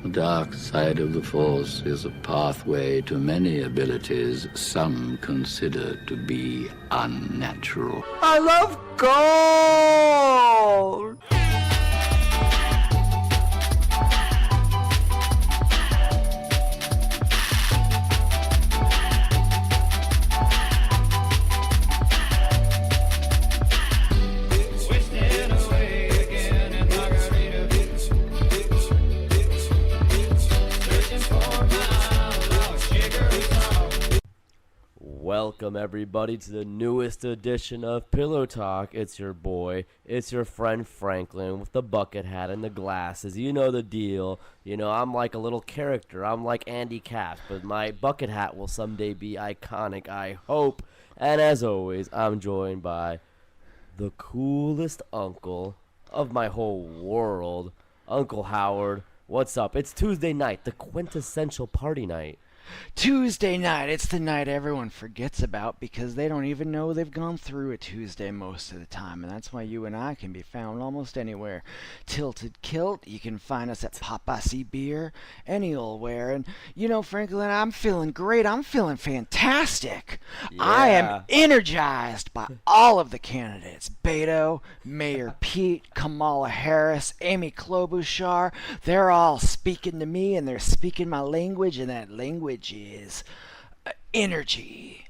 The dark side of the Force is a pathway to many abilities some consider to be unnatural. I love gold! Welcome everybody to the newest edition of Pillow Talk. It's your boy, it's your friend Franklin with the bucket hat and the glasses. You know the deal. You know, I'm like a little character. I'm like Andy Capp, but my bucket hat will someday be iconic, I hope. And as always, I'm joined by the coolest uncle of my whole world, Uncle Howard. What's up? It's Tuesday night, the quintessential party night. Tuesday night, it's the night everyone forgets about because they don't even know they've gone through a Tuesday most of the time, and that's why you and I can be found almost anywhere. Tilted Kilt, you can find us at Papacy Beer, any old where, and you know, Franklin, I'm feeling great, I'm feeling fantastic. Yeah. I am energized by all of the candidates. Beto, Mayor Pete, Kamala Harris, Amy Klobuchar, they're all speaking to me, and they're speaking my language, and that language is energy.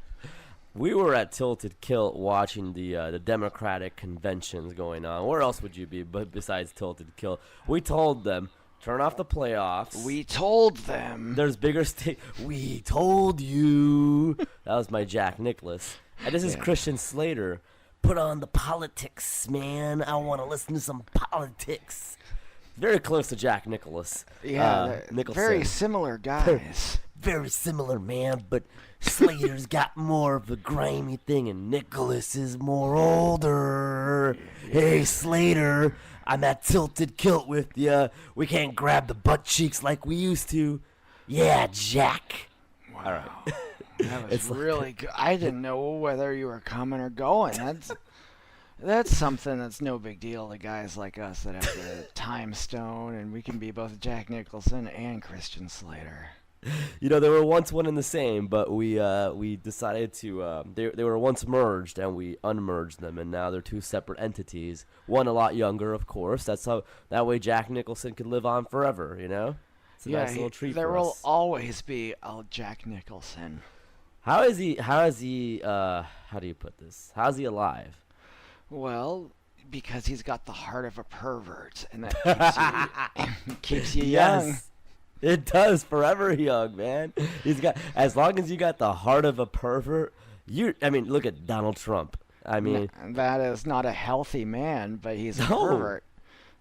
We were at Tilted Kilt watching the Democratic conventions going on. Where else would you be but besides Tilted Kilt? We told them, turn off the playoffs. We told them. There's bigger stakes. We told you. That was my Jack Nicklaus. And this is Christian Slater. Put on the politics, man. I want to listen to some politics. Very close to Jack Nicklaus. Yeah, Nicholson. very similar guys. Very similar, man, but Slater's got more of a grimy thing, and Nicholas is more older. Hey, Slater, I'm at Tilted Kilt with ya. We can't grab the butt cheeks like we used to. Yeah, Jack. Wow. All right. That was really good. I didn't know whether you were coming or going. That's something that's no big deal to guys like us that have the time stone, and we can be both Jack Nicholson and Christian Slater. You know, they were once one and the same, but we decided to they were once merged, and we unmerged them, and now they're two separate entities. One a lot younger, of course. That way Jack Nicholson could live on forever. You know, it's a nice little treat there for will us. always be a Jack Nicholson. How is he? How do you put this? How's he alive? Well, because he's got the heart of a pervert, and that keeps you young. Yes. It does, forever young, man. He's got, as long as you got the heart of a pervert, look at Donald Trump. That is not a healthy man, but he's a pervert.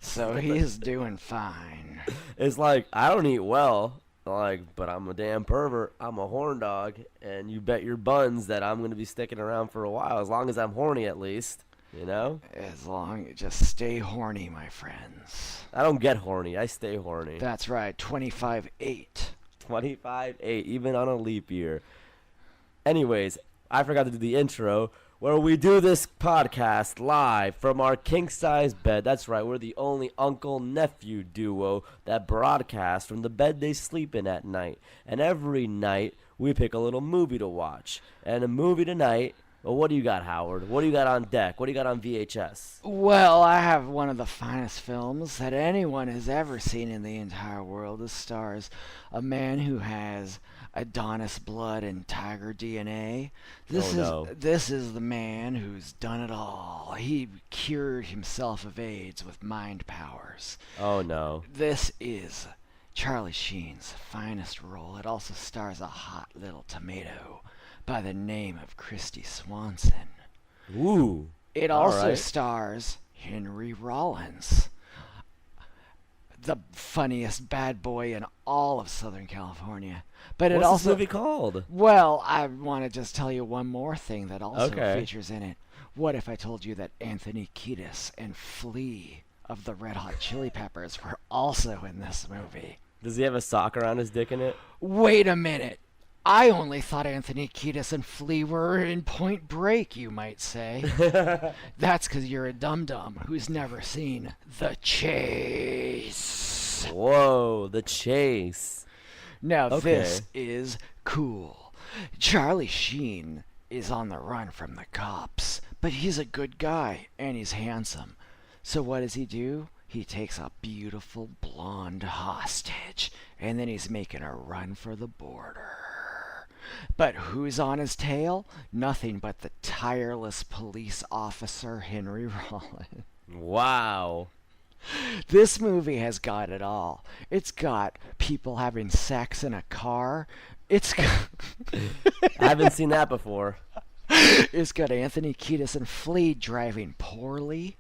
So he's doing fine. It's like, I don't eat well, but I'm a damn pervert. I'm a horn dog, and you bet your buns that I'm going to be sticking around for a while, as long as I'm horny at least, you know? As long as just stay horny, my friends. I don't get horny. I stay horny. That's right. 25-8. 25-8, even on a leap year. Anyways, I forgot to do the intro, where we do this podcast live from our king-size bed. That's right. We're the only uncle-nephew duo that broadcasts from the bed they sleep in at night. And every night, we pick a little movie to watch. And a movie tonight... Well, what do you got, Howard? What do you got on deck? What do you got on VHS? Well, I have one of the finest films that anyone has ever seen in the entire world. It stars a man who has Adonis blood and tiger DNA. This is the man who's done it all. He cured himself of AIDS with mind powers. Oh, no. This is Charlie Sheen's finest role. It also stars a hot little tomato by the name of Christy Swanson. Ooh. It also stars Henry Rollins, the funniest bad boy in all of Southern California. But What's this movie called? Well, I want to just tell you one more thing that also features in it. What if I told you that Anthony Kiedis and Flea of the Red Hot Chili Peppers were also in this movie? Does he have a sock around his dick in it? Wait a minute. I only thought Anthony Kiedis and Flea were in Point Break, you might say. That's because you're a dum-dum who's never seen The Chase. Whoa, the chase. Now Okay. this is cool. Charlie Sheen is on the run from the cops, but he's a good guy and he's handsome. So what does he do? He takes a beautiful blonde hostage, and then he's making a run for the border. But who's on his tail? Nothing but the tireless police officer Henry Rollins. Wow. This movie has got it all. It's got people having sex in a car. It's got, I haven't seen that before. it's got Anthony Kiedis and Flea driving poorly.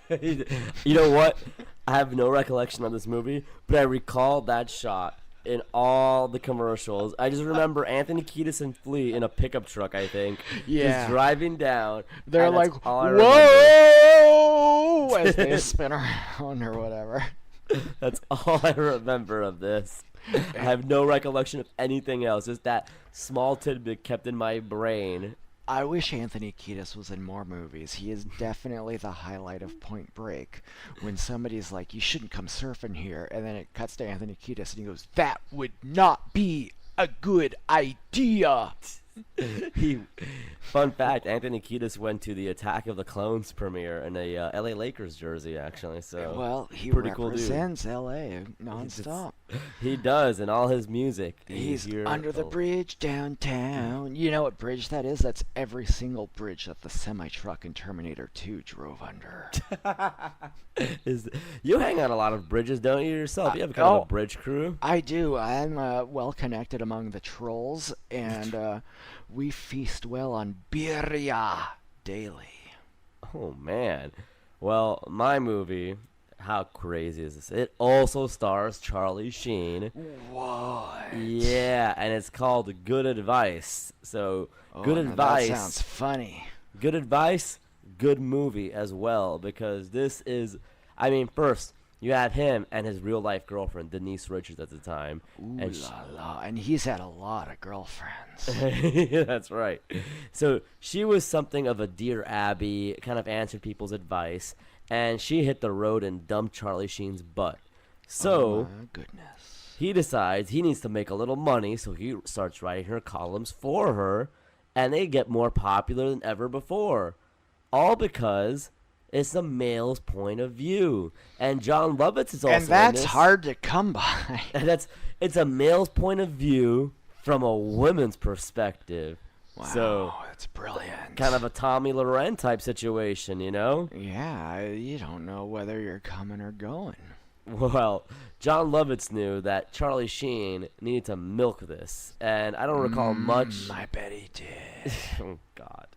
You know what? I have no recollection of this movie, but I recall that shot in all the commercials. I just remember Anthony Kiedis and Flea in a pickup truck, I think. Yeah. Just driving down. They're and that's like, all I remember. whoa, as they spin around or whatever. That's all I remember of this. I have no recollection of anything else. Just that small tidbit kept in my brain. I wish Anthony Kiedis was in more movies. He is definitely the highlight of Point Break. When somebody's like, you shouldn't come surfing here, and then it cuts to Anthony Kiedis and he goes, that would not be a good idea. Fun fact, Anthony Kiedis went to the Attack of the Clones premiere in a LA Lakers jersey, actually. So Well, he pretty cool dude. represents LA nonstop. He does in all his music. He's here- under the oh, bridge downtown. You know what bridge that is? That's every single bridge that the semi-truck in Terminator 2 drove under. You hang on a lot of bridges, don't you yourself? You have kind of a bridge crew. I do. I'm well connected among the trolls, and we feast well on birria daily. Oh man. Well, my movie, how crazy is this? It also stars Charlie Sheen. What? Yeah, and it's called Good Advice. So, good now advice. That sounds funny. Good advice, good movie as well, because this is, I mean, first, you have him and his real life girlfriend, Denise Richards at the time. Ooh and la la. And he's had a lot of girlfriends. That's right. So she was something of a Dear Abby, kind of answered people's advice, and she hit the road and dumped Charlie Sheen's butt. So Oh my goodness. he decides he needs to make a little money, so he starts writing her columns for her, and they get more popular than ever before. All because it's the male's point of view. And John Lovitz is also And that's in this. hard to come by. And it's a male's point of view from a woman's perspective. Wow, So that's brilliant. kind of a Tommy Loren type situation, you know? Yeah, you don't know whether you're coming or going. Well, John Lovitz knew that Charlie Sheen needed to milk this, and I don't recall much. I bet he did. Oh God,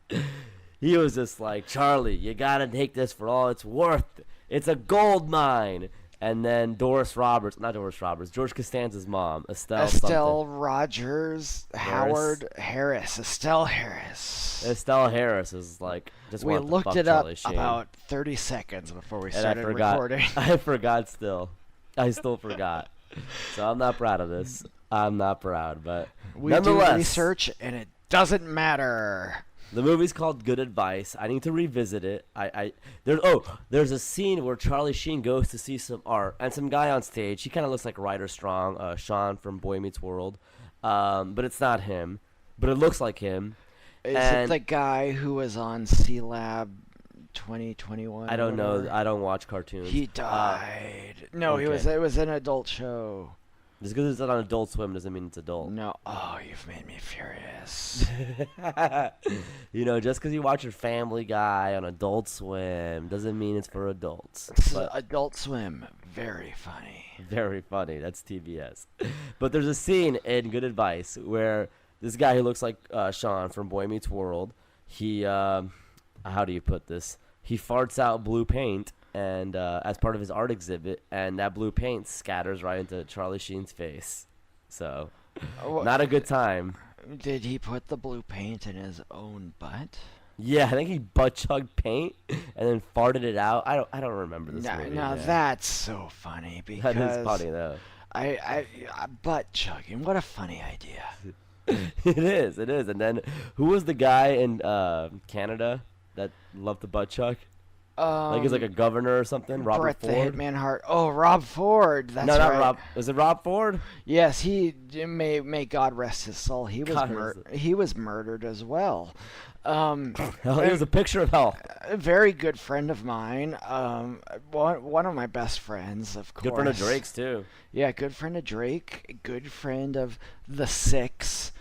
he was just like, Charlie, you gotta take this for all it's worth. It's a gold mine. And then George Costanza's mom, Estelle Rogers, Howard Harris, Estelle Harris. Estelle Harris is like, just We wanted to looked fuck it up Charlie Sheen. about 30 seconds before we And I started forgot. recording. I forgot still. I still forgot. So I'm not proud of this. I'm not proud, but We do nonetheless, research, and it doesn't matter. the movie's called Good Advice. I need to revisit it. There's a scene where Charlie Sheen goes to see some art, and some guy on stage. He kind of looks like Ryder Strong, Sean from Boy Meets World, but it's not him. But it looks like him. Is it And- the guy who was on C-Lab 2021? I don't know. whatever? I don't watch cartoons. He died. No, okay. it was an adult show. Just because it's on Adult Swim doesn't mean it's adult. No. Oh, you've made me furious. You know, just because you watch your Family Guy on Adult Swim doesn't mean it's for adults. But Adult Swim, very funny. very funny. That's TBS. But there's a scene in Good Advice where this guy who looks like Sean from Boy Meets World, he, how do you put this? He farts out blue paint and as part of his art exhibit, and that blue paint scatters right into Charlie Sheen's face. So, not a good time. Did he put the blue paint in his own butt? Yeah, I think he butt chugged paint and then farted it out. I don't remember this movie. Now yeah. that's so funny because That is funny though. I butt chugging. What a funny idea. It is. And then who was the guy in Canada that loved the butt chug? Like he's like a governor or something. Robert Brett Ford. the Hitman Hart. Oh, Rob Ford. That's no, not right. Rob. Is it Rob Ford? Yes, may God rest his soul. He was murdered as well. He was a picture of hell. A very good friend of mine. One of my best friends, of course. Good friend of Drake's too. Yeah, good friend of Drake. Good friend of the Six.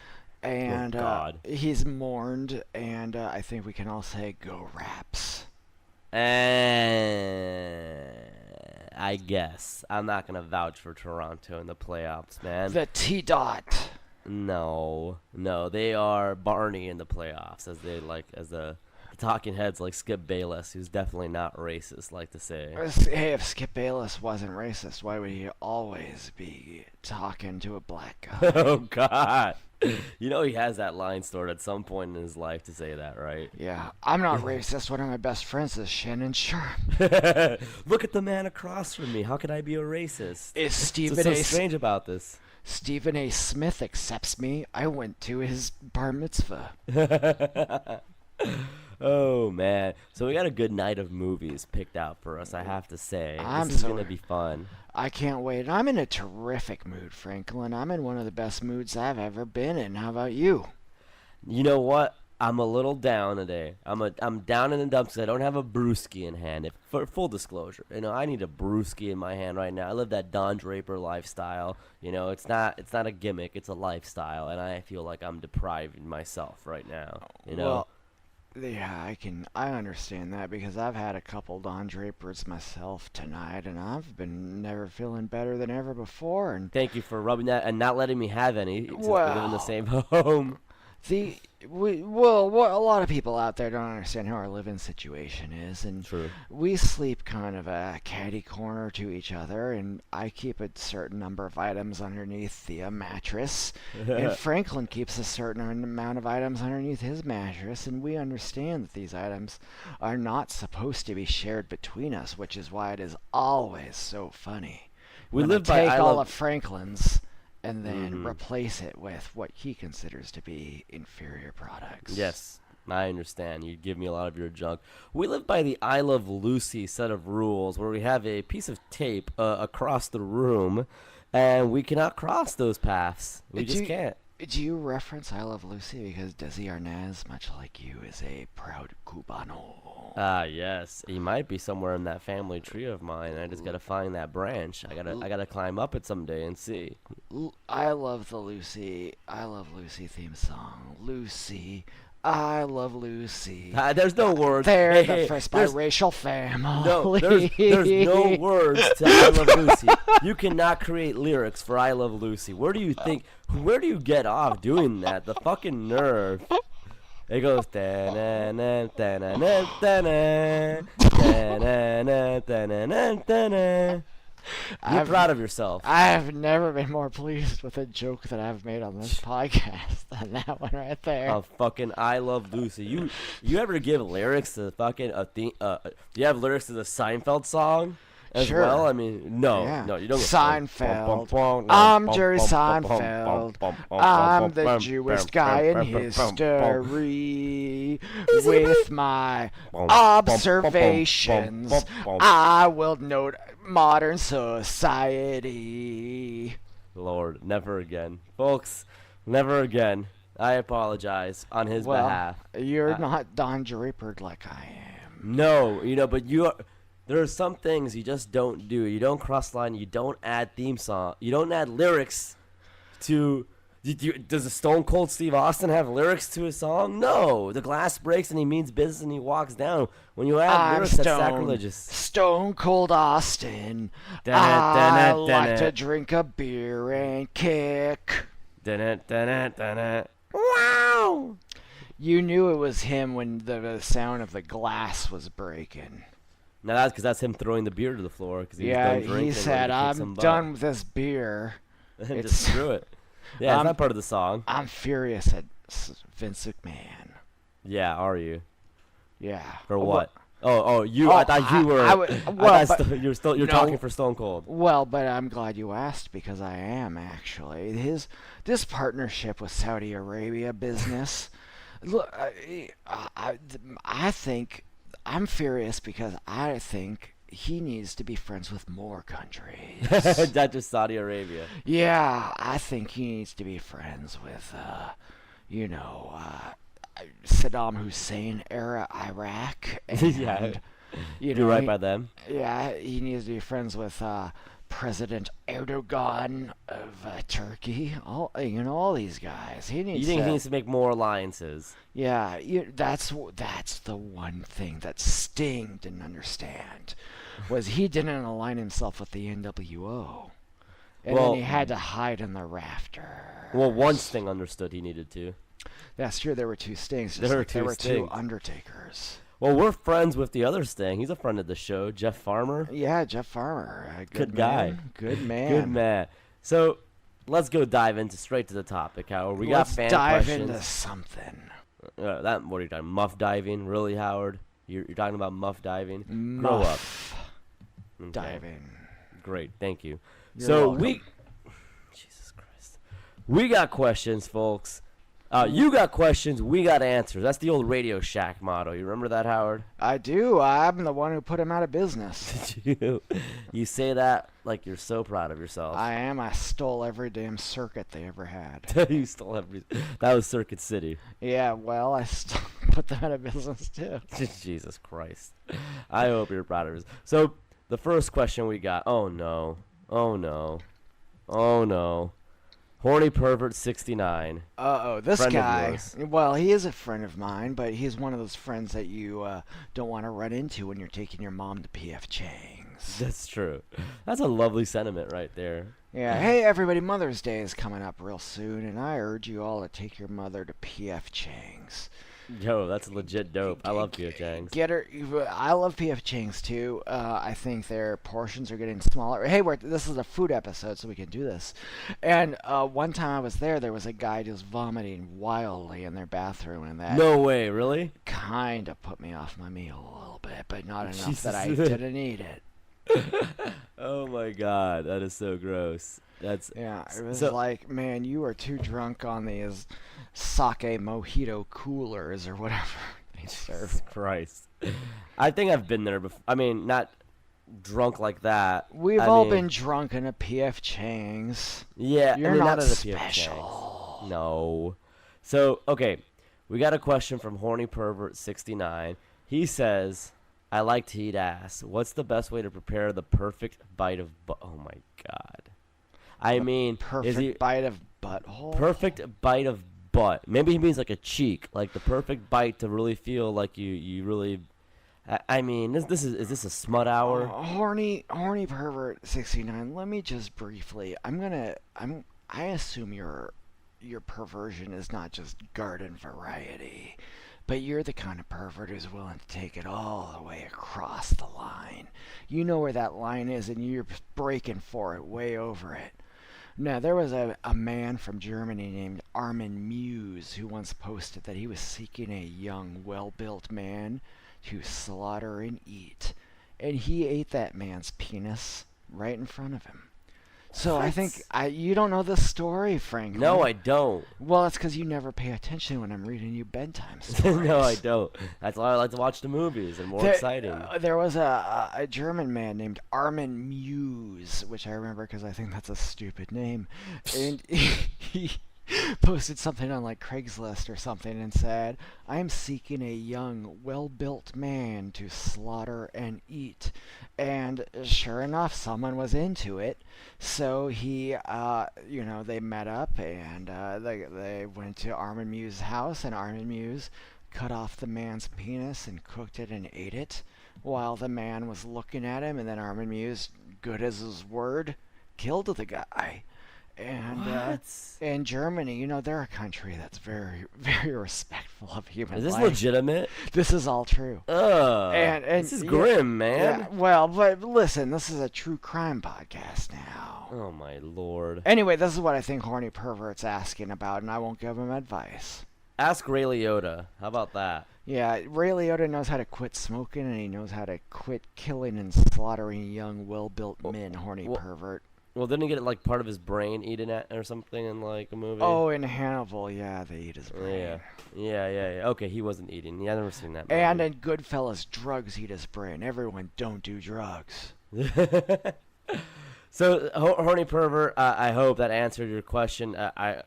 And he's mourned, and I think we can all say go Raps. I guess I'm not gonna vouch for Toronto in the playoffs, man. The T-Dot. No, they are Barney in the playoffs, as the talking heads like Skip Bayless, who's definitely not racist, like to say. Hey, if Skip Bayless wasn't racist, why would he always be talking to a black guy? Oh God. You know he has that line stored at some point in his life to say that, right? Yeah, I'm not racist. One of my best friends is Shannon Sharp. Look at the man across from me. How could I be a racist? Is Stephen What's so strange about this? Stephen A. Smith accepts me. I went to his bar mitzvah. Oh man, so we got a good night of movies picked out for us, I have to say. This is gonna be fun. I can't wait. I'm in a terrific mood, Franklin. I'm in one of the best moods I've ever been in. How about you? You know what? I'm a little down today. I'm down in the dumps because I don't have a brewski in hand. For full disclosure, I need a brewski in my hand right now. I live that Don Draper lifestyle. It's not a gimmick. It's a lifestyle, and I feel like I'm depriving myself right now. Well, yeah, I understand that because I've had a couple Don Drapers myself tonight, and I've been never feeling better than ever before. And thank you for rubbing that and not letting me have any. Since we live in the same home. A lot of people out there don't understand how our living situation is, and True. We sleep kind of a catty corner to each other, and I keep a certain number of items underneath the mattress, and Franklin keeps a certain amount of items underneath his mattress, and we understand that these items are not supposed to be shared between us, which is why it is always so funny. We when live I by take all of Franklin's and then replace it with what he considers to be inferior products. Yes, I understand. You give me a lot of your junk. We live by the I Love Lucy set of rules where we have a piece of tape across the room, and we cannot cross those paths. We just can't. Do you reference I Love Lucy because Desi Arnaz, much like you, is a proud Cubano? Yes. He might be somewhere in that family tree of mine. I just gotta find that branch. I gotta climb up it someday and see. I love the I Love Lucy theme song. Lucy, I love Lucy. There's no words. They're the first biracial family. No, there's no words to I Love Lucy. You cannot create lyrics for I Love Lucy. Where do you get off doing that? The fucking nerve. It goes da-na-na, da-na-na, da-na, da-na-na, da-na-na, da-na. You're proud of yourself. I have never been more pleased with a joke that I've made on this podcast than that one right there. Oh, fucking I Love Lucy. You ever give lyrics to fucking do you have lyrics to the Seinfeld song as well? I mean, no, you don't. Seinfeld. I'm Jerry Seinfeld. I'm the Jewish guy in history. With my observations, I will note modern society. Lord, never again. Folks, never again. I apologize on his behalf. You're not Don Drapered like I am. No, but you are. There are some things you just don't do. You don't cross line. You don't add theme song. You don't add lyrics to. Does a Stone Cold Steve Austin have lyrics to his song? No. The glass breaks and he means business and he walks down. When you add lyrics, that's sacrilegious. Stone Cold Austin. I like to drink a beer and kick. Wow. You knew it was him when the sound of the glass was breaking. Now that's because that's him throwing the beer to the floor. He said, "I'm done with this beer." And just threw it. Yeah, it's not part of the song. I'm furious at Vince McMahon. Yeah, are you? Yeah. For what? You. I thought you were. You're talking for Stone Cold. Well, but I'm glad you asked because I am actually. This partnership with Saudi Arabia business. Look, I think I'm furious because I think he needs to be friends with more countries. Not just Saudi Arabia. Yeah, I think he needs to be friends with, you know, Saddam Hussein era Iraq. And, Yeah. you Do know, right by them. yeah, he needs to be friends with President Erdogan of Turkey. All these guys. He You needs think to. he needs to make more alliances? Yeah, that's the one thing that Sting didn't understand, was he didn't align himself with the NWO, and Well- then he had to hide in the rafters. Well, one Sting understood he needed to. That's true. There were two Stings. Just There were like there two were two Stings. Undertakers. Well, we're friends with the other Sting. He's a friend of the show, Jeff Farmer. Yeah, Jeff Farmer. Good guy. Man. Good man. Good man. So let's go dive into straight to the topic. Howard. We Let's got fan dive questions. into something. What are you talking? Muff diving? Really, Howard? You're talking about muff diving? Grow up. Muff Okay. diving. Great, thank you. You're so welcome. Jesus Christ, we got questions, folks. You got questions, we got answers. That's the old Radio Shack motto. You remember that, Howard? I do. I'm the one who put him out of business. You say that like you're so proud of yourself. I am. I stole every damn circuit they ever had. You still have. That was Circuit City. Yeah, well, I put them out of business too. Jesus Christ. I hope you're proud of yourself. So the first question we got. Oh no. Oh no. Oh no. Horny Pervert 69. This Friend of guy. yours. Well, he is a friend of mine, but he's one of those friends that you don't want to run into when you're taking your mom to P.F. Chang's. That's true. That's a lovely sentiment right there. Yeah, hey everybody, Mother's Day is coming up real soon, and I urge you all to take your mother to P.F. Chang's. Yo, that's legit dope. I love P.F. Chang's. Get her. I love P.F. Chang's too. I think their portions are getting smaller. Hey, this is a food episode, so we can do this. And one time I was there was a guy just vomiting wildly in their bathroom, and that No way, really? kind of put me off my meal a little bit, but not enough Jesus. that I didn't eat it. Oh my god, that is so gross. That's Yeah, it was So- like, man, you are too drunk on these sake mojito coolers or whatever they serve. Jesus Christ. I think I've been there before. I mean, not drunk like that. We've I all mean, been drunk in a P.F. Chang's. Yeah, You're I mean, not at a PF special. Chang's. No. So, okay, we got a question from Horny Pervert 69. He says, "I like to eat ass. What's the best way to prepare the perfect bite of oh my god." I mean, Perfect is he bite of butthole. perfect bite of butt? Maybe he means like a cheek, like the perfect bite to really feel like you really. I mean, is this a smut hour? Horny pervert 69. Let me just briefly. I assume your perversion is not just garden variety, but you're the kind of pervert who's willing to take it all the way across the line. You know where that line is, and you're breaking for it, way over it. Now, there was a man from Germany named Armin Muse who once posted that he was seeking a young, well-built man to slaughter and eat. And he ate that man's penis right in front of him. So I What? think you don't know the story, Franklin. No, I don't. Well, it's because you never pay attention when I'm reading you bedtime stories. No, I don't. That's why I like to watch the movies. They're more exciting. There was a German man named Armin Muse, which I remember because I think that's a stupid name, and he posted something on like Craigslist or something and said, "I am seeking a young, well-built man to slaughter and eat." And sure enough, someone was into it. So he, they met up and they went to Armin Muse's house, and Armin Muse cut off the man's penis and cooked it and ate it while the man was looking at him. And then Armin Muse, good as his word, killed the guy. And What? in Germany, they're a country that's very, very respectful of human Is this life. legitimate? This is all true. Ugh. And this is yeah, grim, man. Yeah, well, but listen, this is a true crime podcast now. Oh my lord. Anyway, this is what I think Horny Pervert's asking about, and I won't give him advice. Ask Ray Liotta. How about that? Yeah, Ray Liotta knows how to quit smoking, and he knows how to quit killing and slaughtering young, well-built men, Horny Pervert. Well, didn't he get like part of his brain eaten at or something in like a movie? Oh, in Hannibal, yeah, they eat his brain. Yeah. Okay, he wasn't eating. Yeah, I've never seen that movie. And in Goodfellas, drugs eat his brain. Everyone don't do drugs. So, horny pervert, I hope that answered your question. I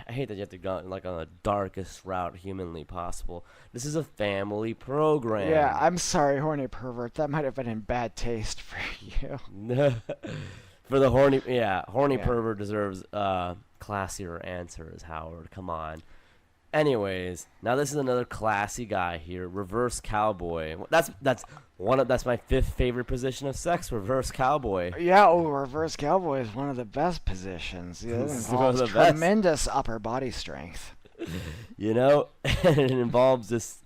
hate that you have to go like on the darkest route humanly possible. This is a family program. Yeah, I'm sorry, horny pervert. That might have been in bad taste for you. For the horny pervert deserves classier answers, Howard. Come on. Anyways, now this is another classy guy here, reverse cowboy. That's my fifth favorite position of sex, reverse cowboy. Yeah, reverse cowboy is one of the best positions. Yeah, it It's one of involves the best. tremendous upper body strength. And it involves this,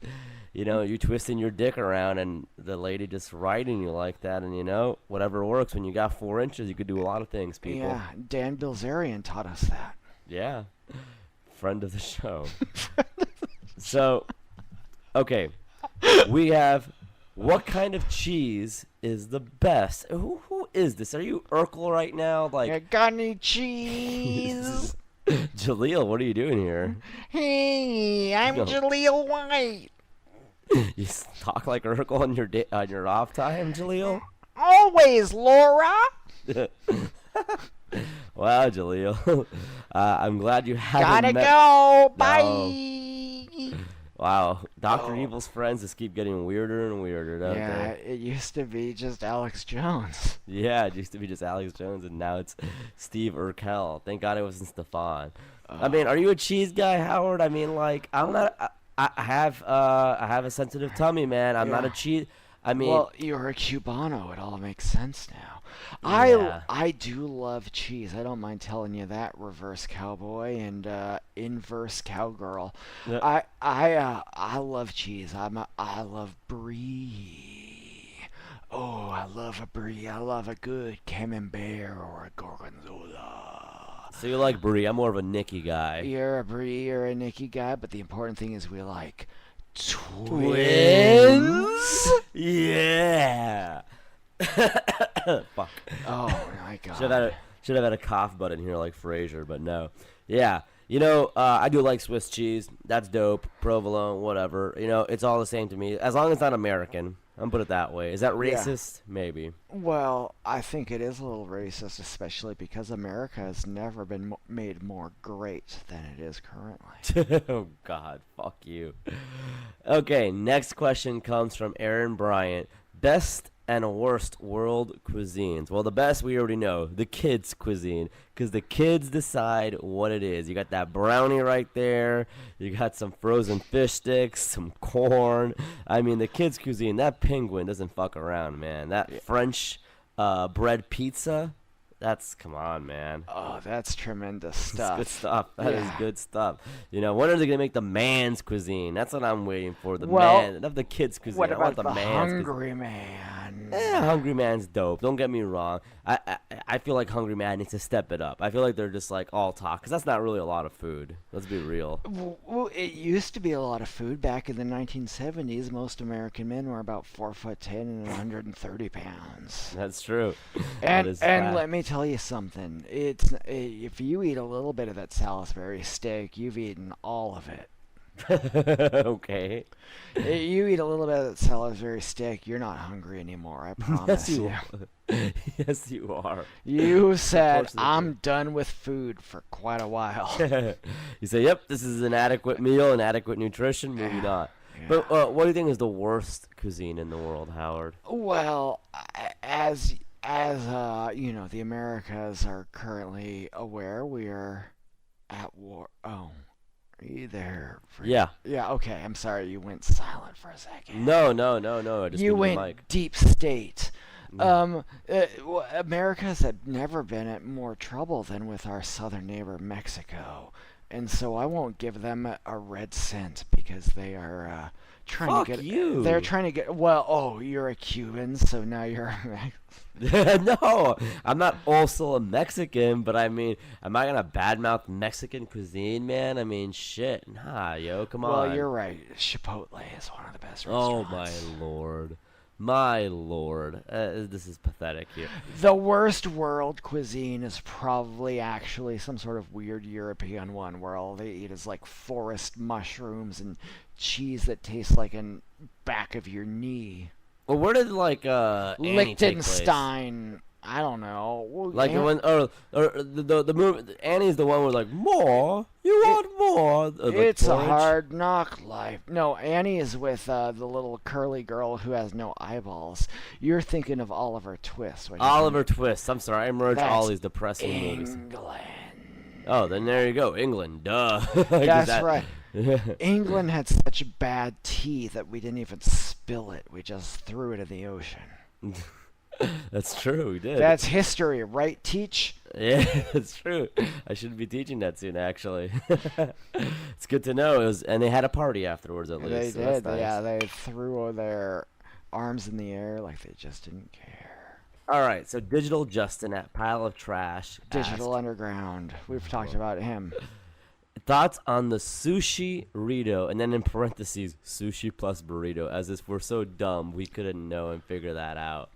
you twisting your dick around and the lady just riding you like that, and whatever works. When you got 4 inches, you could do a lot of things, people. Yeah, Dan Bilzerian taught us that. Yeah. Friend of the show. So, okay. We have, what kind of cheese is the best? Who is this? Are you Urkel right now? Like, You got any cheese? Jaleel, what are you doing here? Hey, I'm No. Jaleel White. You talk like Urkel on your off time, Jaleel? Always, Laura. Wow, Jaleel. I'm glad you haven't Gotta met... go. No. Bye. Wow, Dr. Oh. Evil's friends just keep getting weirder and weirder, don't Yeah, they? it used to be just Alex Jones. Yeah, it used to be just Alex Jones, and now it's Steve Urkel. Thank God it wasn't Stefan. I mean, are you a cheese guy, Howard? I mean, like, I'm not... I have a sensitive tummy, man. I'm not a Yeah. cheese... I mean... Well, you're a Cubano. It all makes sense now. Yeah. I do love cheese. I don't mind telling you that, reverse cowboy and inverse cowgirl. Yeah. I love cheese. I love brie. Oh, I love a brie. I love a good camembert or a gorgonzola. So you like brie. I'm more of a Nicky guy. You're a brie or a Nicky guy, but the important thing is we like twins. Yeah. Fuck. Oh my god. Should have had a cough button here like Frasier, but no. Yeah. I do like Swiss cheese. That's dope. Provolone, whatever. It's all the same to me. As long as it's not American. I'm put it that way. Is that racist? Maybe. Well, I think it is a little racist, especially because America has never been made more great than it is currently. Oh, God. Fuck you. Okay, next question comes from Aaron Bryant. Best and worst world cuisines. Well, the best we already know, the kids' cuisine, because the kids decide what it is. You got that brownie right there. You got some frozen fish sticks, some corn. I mean, the kids' cuisine, that penguin doesn't fuck around, man. That French bread pizza, come on, man. Oh, that's tremendous stuff. That's good stuff. That is good stuff. When are they gonna make the man's cuisine? That's what I'm waiting for. Not the kids' cuisine. What I want about the man's Hungry Man? Hungry Man's dope. Don't get me wrong. I feel like Hungry Man needs to step it up. I feel like they're just like all talk, because that's not really a lot of food. Let's be real. Well, it used to be a lot of food back in the 1970s. Most American men were about 4'10" and 130 pounds. That's true. And let me tell you something. If you eat a little bit of that Salisbury steak, you've eaten all of it. Okay. You eat a little bit of that Salisbury steak, you're not hungry anymore. I promise you. Yes, you are. You said, Unfortunately. I'm done with food for quite a while. You say, yep, this is an adequate meal, an adequate nutrition, maybe not. Yeah. But what do you think is the worst cuisine in the world, Howard? Well, as the Americas are currently aware, we are at war. Oh, are you there? Yeah. Yeah, okay. I'm sorry. You went silent for a second. No. I just You muted the went mic. deep state. Americans have never been at more trouble than with our southern neighbor Mexico, and so I won't give them a red cent because they are trying Fuck to get. you. They're trying to get. Well, oh, you're a Cuban, so now you're. No, I'm not also a Mexican, but I mean, am I gonna badmouth Mexican cuisine, man? I mean, shit, nah, yo, come on. Well, you're right. Chipotle is one of the best Oh restaurants. my lord. My lord, this is pathetic here. The worst world cuisine is probably actually some sort of weird European one where all they eat is like forest mushrooms and cheese that tastes like an back of your knee. Well, where did like Annie take place? Liechtenstein. I don't know. Well, Like when or the movie Annie's the one where like more you want more. It's a hard knock life. No, Annie is with the little curly girl who has no eyeballs. You're thinking of Oliver Twist. Oliver Twist. I'm sorry, I merged That's all these depressing movies. England. Oh, then there you go, England. Duh. That's right. England had such bad tea that we didn't even spill it. We just threw it in the ocean. That's true, we did. That's history, right, Teach? Yeah, that's true. I should be teaching that soon, actually. It's good to know. And they had a party afterwards, at least. They so did. nice. Yeah, they threw their arms in the air like they just didn't care. All right, so Digital Justin at Pile of Trash. Digital asked, Underground. We've talked about him. thoughts on the sushi burrito, and then in parentheses, sushi plus burrito, as if we're so dumb we couldn't know and figure that out.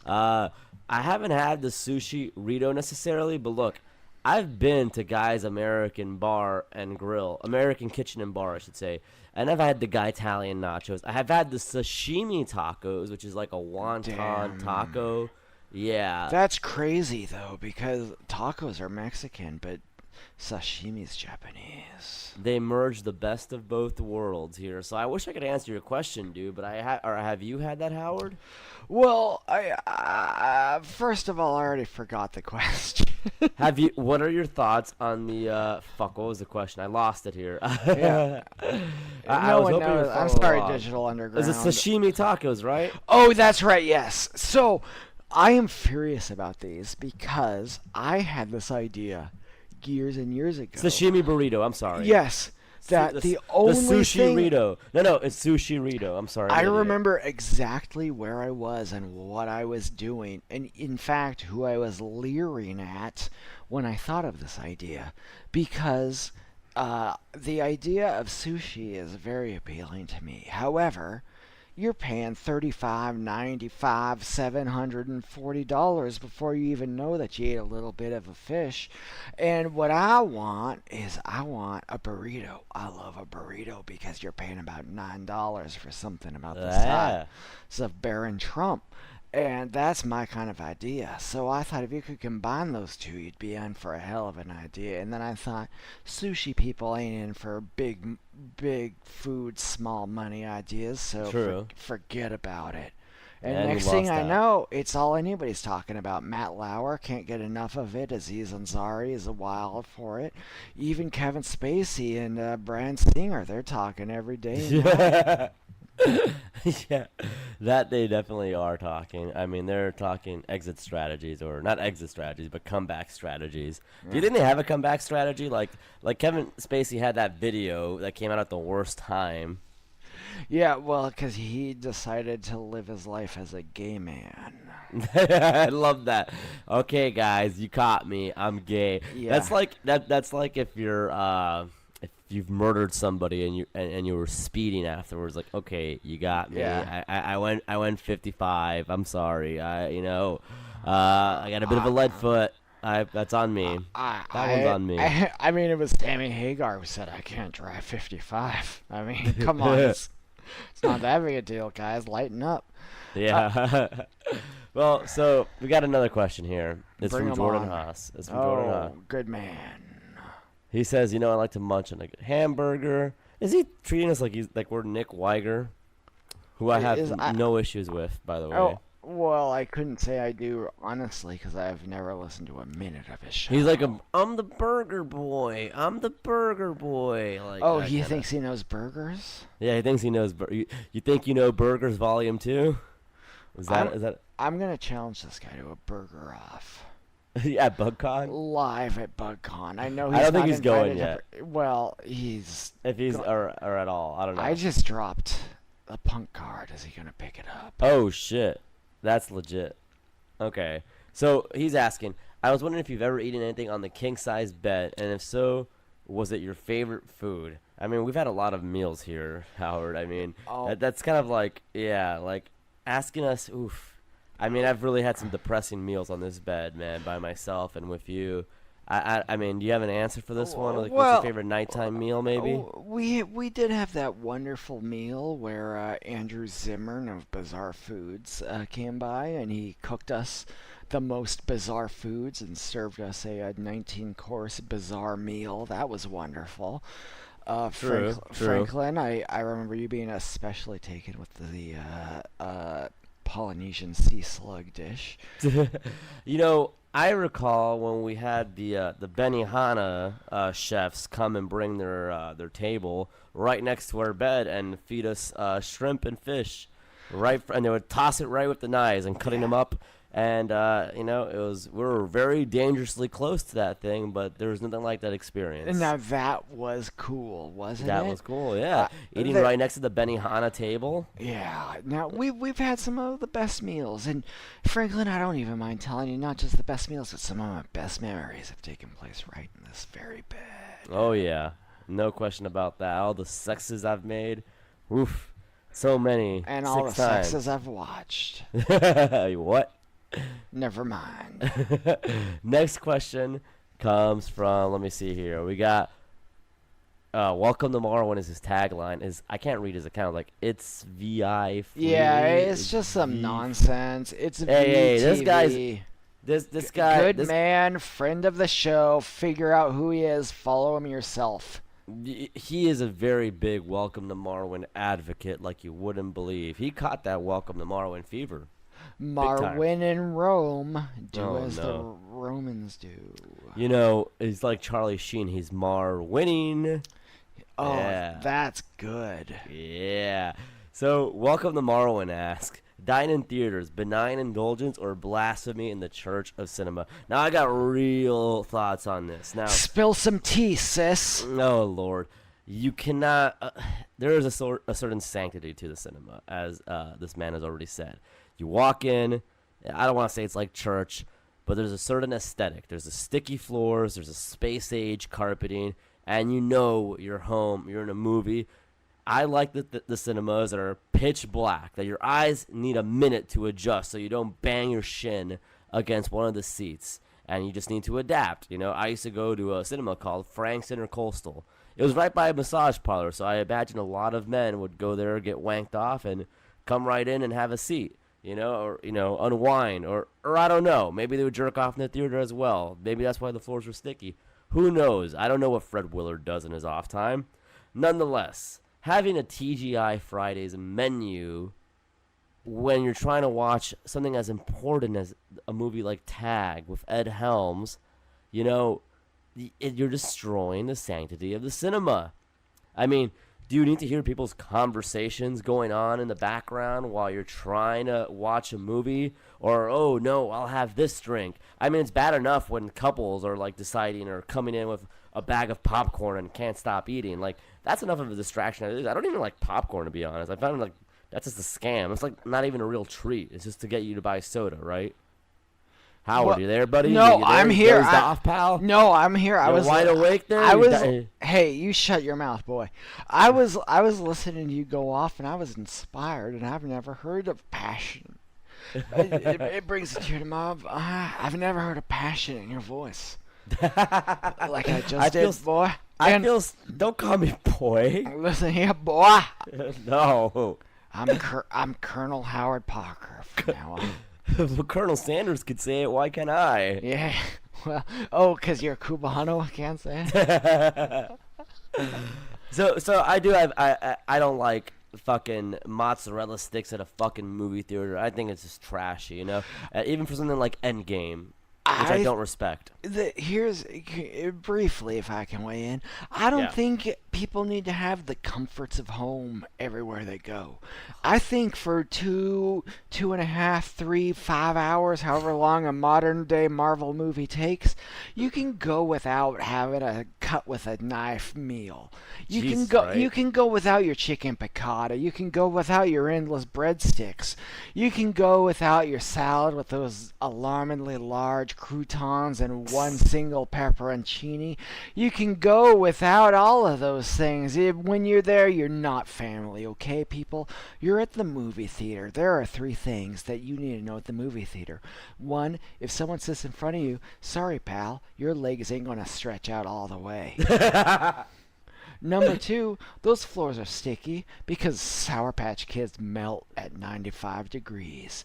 I haven't had the sushi burrito necessarily, but look, I've been to Guy's American Bar and Grill, American Kitchen and Bar, I should say, and I've had the Guy Italian nachos. I have had the sashimi tacos, which is like a wonton taco. Yeah. That's crazy, though, because tacos are Mexican, but sashimi's Japanese. They merge the best of both worlds here. So I wish I could answer your question, dude, but have you had that, Howard? Well, I first of all, I already forgot the question. Have you? What are your thoughts on the fuck? What was the question? I lost it here. Yeah. I No was one hoping knows. you'd I'm follow sorry, along. Digital Underground. Is it sashimi tacos, right? Oh, that's right, yes. So, I am furious about these because I had this idea years and years ago. Sashimi burrito. I'm sorry. Yes. That the only sushi thing... burrito. No, it's sushi burrito. I'm sorry. I I'm an idiot. remember exactly where I was and what I was doing, and in fact, who I was leering at when I thought of this idea, because the idea of sushi is very appealing to me. However, you're paying $35, $95, $740 before you even know that you ate a little bit of a fish. And what I want is I want a burrito. I love a burrito because you're paying about $9 for something about the size of Baron Trump. And that's my kind of idea. So I thought if you could combine those two, you'd be in for a hell of an idea. And then I thought, sushi people ain't in for big food, small money ideas. So forget about it. And next thing I know, it's all anybody's talking about. Matt Lauer can't get enough of it. Aziz Ansari is a wild for it. Even Kevin Spacey and Bryan Singer, they're talking every day. Yeah, that they definitely are talking. I mean, they're talking exit strategies, or not exit strategies, but comeback strategies. Do you think they have a comeback strategy? Like Kevin Spacey had that video that came out at the worst time. Yeah, well, because he decided to live his life as a gay man. I love that. Okay, guys, you caught me. I'm gay. Yeah. That's like That's like if you've murdered somebody and you were speeding afterwards. Like, okay, you got me. Yeah. I went 55. I'm sorry. I got a bit of a lead foot. That's on me. That one's on me. I mean, it was Sammy Hagar who said I can't drive 55. I mean, come on. It's not that big a deal, guys. Lighten up. Yeah. Well, so we got another question here. It's Bring from 'em Jordan on. Haas. It's from Jordan Haas. Good man. He says, I like to munch on a good hamburger. Is he treating us like we're Nick Weiger, who I have no issues with, by the way? Oh, well, I couldn't say I do, honestly, because I've never listened to a minute of his show. He's like, I'm the burger boy. I'm the burger boy. Like, oh, he thinks he knows burgers? Yeah, he thinks he knows. You think you know Burgers Volume 2? Is that? I'm going to challenge this guy to a burger off. Yeah, BugCon? Live at BugCon. I know he's I don't not think he's going yet. Well, he's... If he's... Or at all. I don't know. I just dropped a punk card. Is he going to pick it up? Oh, shit. That's legit. Okay. So, he's asking, I was wondering if you've ever eaten anything on the king-size bed, and if so, was it your favorite food? I mean, we've had a lot of meals here, Howard. I mean, that's kind of like, yeah, like... asking us, oof. I mean, I've really had some depressing meals on this bed, man, by myself and with you. I mean, do you have an answer for this one? Like, what's your favorite nighttime meal, maybe? We did have that wonderful meal where Andrew Zimmern of Bizarre Foods came by and he cooked us the most bizarre foods and served us a 19-course bizarre meal. That was wonderful. True. Franklin, I remember you being especially taken with the Polynesian sea slug dish. You know, I recall when we had the Benihana chefs come and bring their table right next to our bed and feed us shrimp and fish, and they would toss it right with the knives and cutting them up. And you know, we were very dangerously close to that thing, but there was nothing like that experience. And now that was cool, wasn't it? That was cool, yeah. Eating right next to the Benihana table. Yeah. Now we've had some of the best meals, and Franklin, I don't even mind telling you, not just the best meals, but some of my best memories have taken place right in this very bed. Oh yeah, no question about that. All the sexes I've made, oof, so many. And all the 6 times. sexes I've watched. What? Never mind. Next question comes from, let me see here. We got welcome to Marwin is his tagline. I can't read his account. Like, it's VI free. Yeah, it's just some nonsense. It's Hey, VTV. this guy. Good man, friend of the show. Figure out who he is. Follow him yourself. He is a very big Welcome to Marwin advocate like you wouldn't believe. He caught that Welcome to Marwin fever. Marwin and Rome do Oh, as no. the Romans do. You know, he's like Charlie Sheen. He's winning. Oh, Yeah. that's good. Yeah. So, Welcome to Marwin asks, dine in theaters, benign indulgence or blasphemy in the church of cinema? Now, I got real thoughts on this. Now, Spill some tea, sis. oh, Lord. You cannot, there is a certain sanctity to the cinema, as this man has already said. You walk in, I don't want to say it's like church, but there's a certain aesthetic. There's a sticky floors, there's a space-age carpeting, and you know you're home, you're in a movie. I like the cinemas that are pitch black, that your eyes need a minute to adjust so you don't bang your shin against one of the seats, and you just need to adapt. You know, I used to go to a cinema called Frank's Intercoastal. It was right by a massage parlor, so I imagine a lot of men would go there, get wanked off, and come right in and have a seat. You know, or, you know, unwind, or I don't know. Maybe they would jerk off in the theater as well. Maybe that's why the floors were sticky. Who knows? I don't know what Fred Willard does in his off time. Nonetheless, having a TGI Fridays menu when you're trying to watch something as important as a movie like Tag with Ed Helms, you know, you're destroying the sanctity of the cinema. I mean, do you need to hear people's conversations going on in the background while you're trying to watch a movie? Or, oh, no, I'll have this drink. I mean, it's bad enough when couples are, like, deciding or coming in with a bag of popcorn and can't stop eating. Like, that's enough of a distraction. I don't even like popcorn, to be honest. I found, like, that's just a scam. It's, like, not even a real treat. It's just to get you to buy soda, right? Howard, you there, buddy? No, You there? I'm here. Dozed off, pal? No, I'm here. I You're was wide awake there? Hey, you shut your mouth, boy. I was listening to you go off, and I was inspired, and I've never heard of passion. it brings a tear to my eye. I've never heard of passion in your voice, like I just did, boy. Don't call me boy. Listen here, boy. No. I'm Colonel Howard Parker from now on. Well, Colonel Sanders could say it. Why can't I? Yeah. Well, 'cause you're a Cubano, I can't say it. So I do have I don't like fucking mozzarella sticks at a fucking movie theater. I think it's just trashy, you know. Even for something like Endgame, which I don't respect. Here's briefly, if I can weigh in. I don't Yeah. think people need to have the comforts of home everywhere they go. I think for 2.5, 3, 5 hours, however long a modern day Marvel movie takes, you can go without having a cut with a knife meal. You Jesus, can go. right? You can go without your chicken piccata. You can go without your endless breadsticks. You can go without your salad with those alarmingly large croutons and one single pepperoncini. You can go without all of those things. When you're there, you're not family, okay, people? You're at the movie theater. There are three things that you need to know at the movie theater. One, if someone sits in front of you, sorry, pal, your legs ain't gonna stretch out all the way. Number two, those floors are sticky because Sour Patch Kids melt at 95 degrees.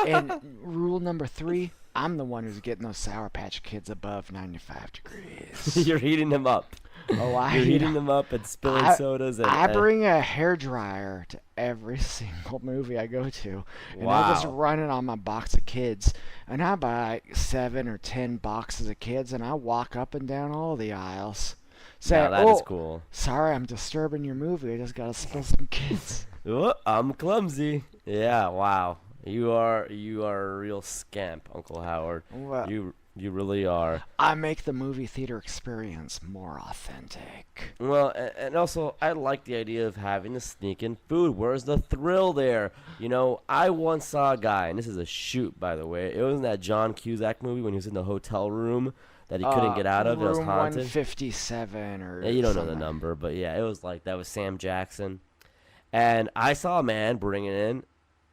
And rule number three, I'm the one who's getting those Sour Patch Kids above 95 degrees. You're heating them up. Oh, You're heating them up and spilling sodas. And, I bring a hairdryer to every single movie I go to. And I just run it on my box of kids. And I buy like 7 or 10 boxes of kids, and I walk up and down all the aisles. Say, now that is cool. Sorry, I'm disturbing your movie. I just gotta spill some kids. Oh, I'm clumsy. Yeah, wow. You are a real scamp, Uncle Howard. Well, You really are. I make the movie theater experience more authentic. Well, and also, I like the idea of having to sneak in food. Where's the thrill there? You know, I once saw a guy, and this is a shoot, by the way. It was in that John Cusack movie when he was in the hotel room that he couldn't get out of. It was Room haunted. 157 or Yeah, you don't know the something. number, but yeah, it was like that was Sam Jackson. And I saw a man bringing in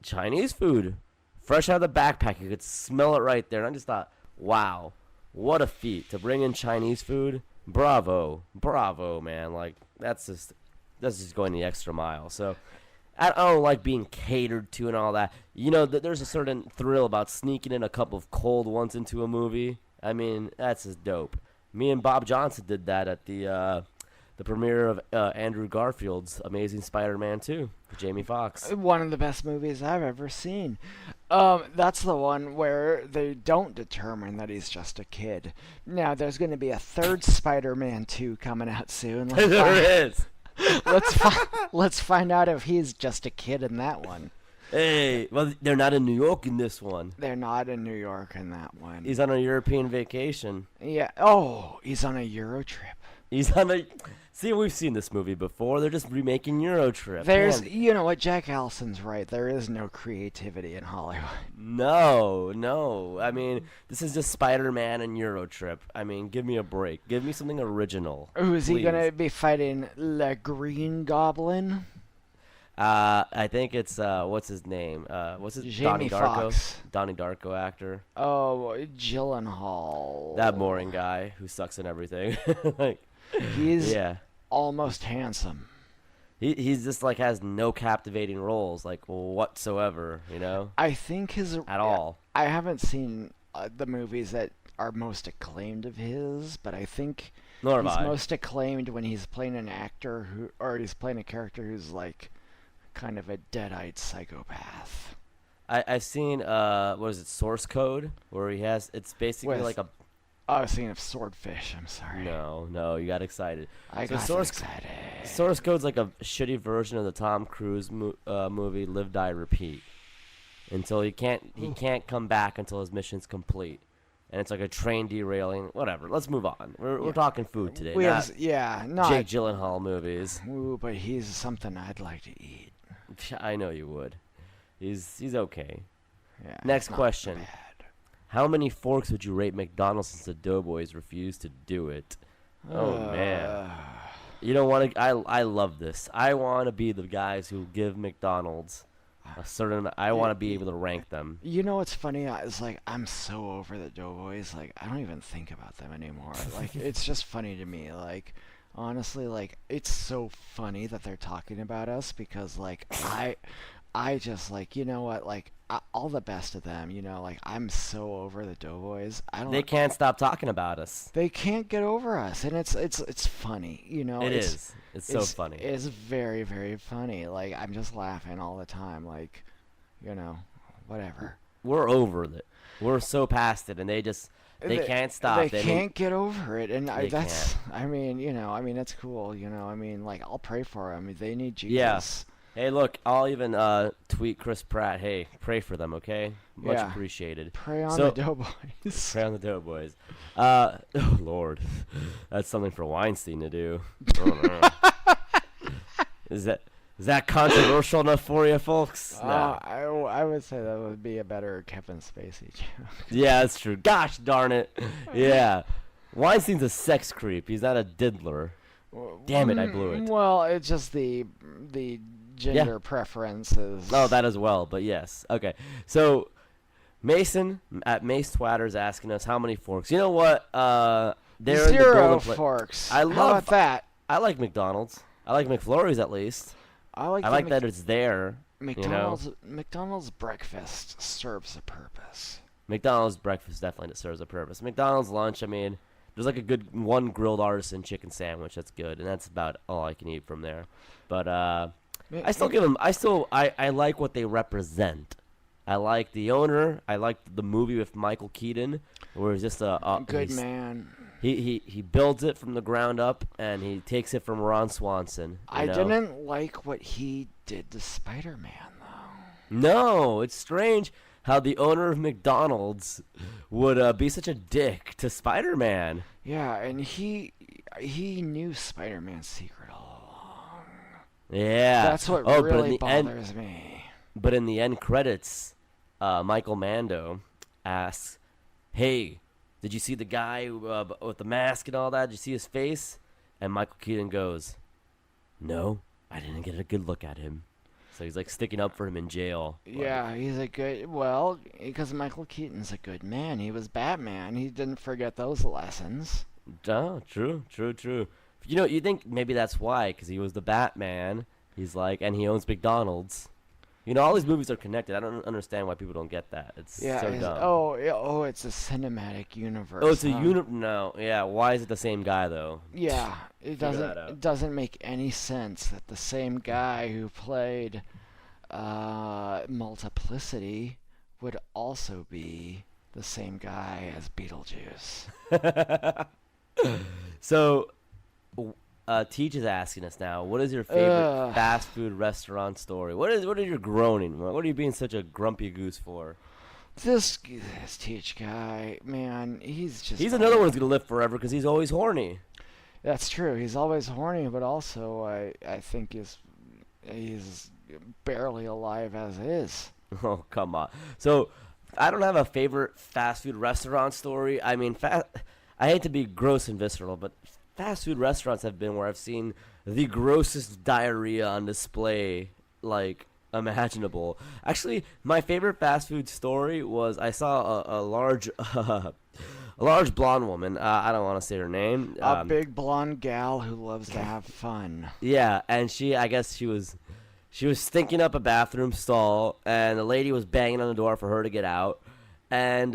Chinese food, fresh out of the backpack. You could smell it right there. And I just thought, wow, what a feat to bring in Chinese food. Bravo, man. Like that's just going the extra mile. So I don't like being catered to and all that. You know, there's a certain thrill about sneaking in a couple of cold ones into a movie. I mean, that's just dope. Me and Bob Johnson did that at the premiere of Andrew Garfield's Amazing Spider-Man 2 with Jamie Foxx. One of the best movies I've ever seen. That's the one where they don't determine that he's just a kid. Now, there's going to be a third Spider-Man 2 coming out soon. There is. Let's find out if he's just a kid in that one. Hey, well, they're not in New York in this one. They're not in New York in that one. He's on a European vacation. Yeah. Oh, he's on a Euro trip. He's on a... See, we've seen this movie before. They're just remaking Eurotrip. There's, Man. you know what, Jack Allison's right. There is no creativity in Hollywood. No. I mean, this is just Spider-Man and Eurotrip. I mean, give me a break. Give me something original. Who's he please. going to be fighting? The Green Goblin? I think it's, what's his name? What's his Jamie Donnie Darko? Foxx. Donnie Darko actor. Oh, Gyllenhaal. That boring guy who sucks in everything. Like, He's yeah. almost handsome. He's just like has no captivating roles like whatsoever, you know? I think his... At all. I haven't seen the movies that are most acclaimed of his, but I think Nor he's have I. most acclaimed when he's playing an actor or he's playing a character who's like kind of a dead-eyed psychopath. I've seen what is it, Source Code, where he has it's basically With- like a I was thinking of Swordfish. I'm sorry. no, you got excited. I So got Source- excited. Source Code's like a shitty version of the Tom Cruise movie Live Die Repeat. Until he can't come back until his mission's complete. And it's like a train derailing, whatever. Let's move on. We're talking food today, We not have, not. Jake Gyllenhaal movies. Ooh, but he's something I'd like to eat. I know you would. He's okay. Yeah. Next it's not question. bad. How many forks would you rate McDonald's since the Doughboys refused to do it? Oh man. You don't want to. I love this. I want to be the guys who give McDonald's a certain. I want to be able to rank them. You know what's funny? It's like I'm so over the Doughboys. Like I don't even think about them anymore. Like it's just funny to me. Like honestly, like it's so funny that they're talking about us because like I just like you know what like all the best of them. You know like I'm so over the Doughboys. I don't. They can't stop talking about us. They can't get over us, and it's funny. You know. It is. It's so funny. It's very very funny. Like I'm just laughing all the time. Like, you know, whatever. We're over it. We're so past it, and they can't stop. They can't get over it, and They that's. I mean, you know, I mean that's cool. You know, I mean, like I'll pray for them. They need Jesus. Yeah. Hey, look, I'll even tweet Chris Pratt. Hey, pray for them, okay? Much Yeah. appreciated. Pray on So- the Doughboys. Pray on the Doughboys. Oh Lord, that's something for Weinstein to do. Oh, no. Is that controversial enough for you, folks? No. I would say that would be a better Kevin Spacey joke. Yeah, that's true. Gosh darn it. Yeah. Weinstein's a sex creep. He's not a diddler. Damn it, I blew it. Well, it's just the gender preferences. Oh, that as well, but yes. Okay. So, Mason at Mace Twatter's asking us how many forks. You know what? They're in the 0 golden pla- forks. I How love about that? I like McDonald's. I like McFlurry's at least. I like that it's there. McDonald's breakfast serves a purpose. McDonald's breakfast definitely serves a purpose. McDonald's lunch, I mean, there's like a good one grilled artisan chicken sandwich that's good, and that's about all I can eat from there. But I still give them. I like what they represent. I like the owner. I like the movie with Michael Keaton, where he's just a good man. He builds it from the ground up, and he takes it from Ron Swanson. I didn't like what he did to Spider-Man, though. No, it's strange how the owner of McDonald's would be such a dick to Spider-Man. Yeah, and he knew Spider-Man's secret all along. Yeah. That's what really bothers me. But in the end credits, Michael Mando asks, "Hey, did you see the guy with the mask and all that? Did you see his face?" And Michael Keaton goes, "No, I didn't get a good look at him." So he's like sticking up for him in jail. Yeah, he's because Michael Keaton's a good man. He was Batman. He didn't forget those lessons. Oh, true. You know, you think maybe that's why, because he was the Batman. He's like, and he owns McDonald's. You know, all these movies are connected. I don't understand why people don't get that. It's so dumb. It's a cinematic universe. Oh, it's a No, yeah. Why is it the same guy though? Yeah, it doesn't make any sense that the same guy who played Multiplicity would also be the same guy as Beetlejuice. So, Teach is asking us now, what is your favorite fast food restaurant story? What are you groaning? What are you being such a grumpy goose for? This Teach guy, man, he's another one who's gonna live forever because he's always horny. That's true. He's always horny, but also I think he's barely alive as is. Oh, come on. So, I don't have a favorite fast food restaurant story. I mean, I hate to be gross and visceral, but fast food restaurants have been where I've seen the grossest diarrhea on display, like, imaginable. Actually, my favorite fast food story was I saw a large blonde woman. I don't want to say her name. A big blonde gal who loves to have fun. Yeah, and I guess she was stinking up a bathroom stall, and the lady was banging on the door for her to get out, and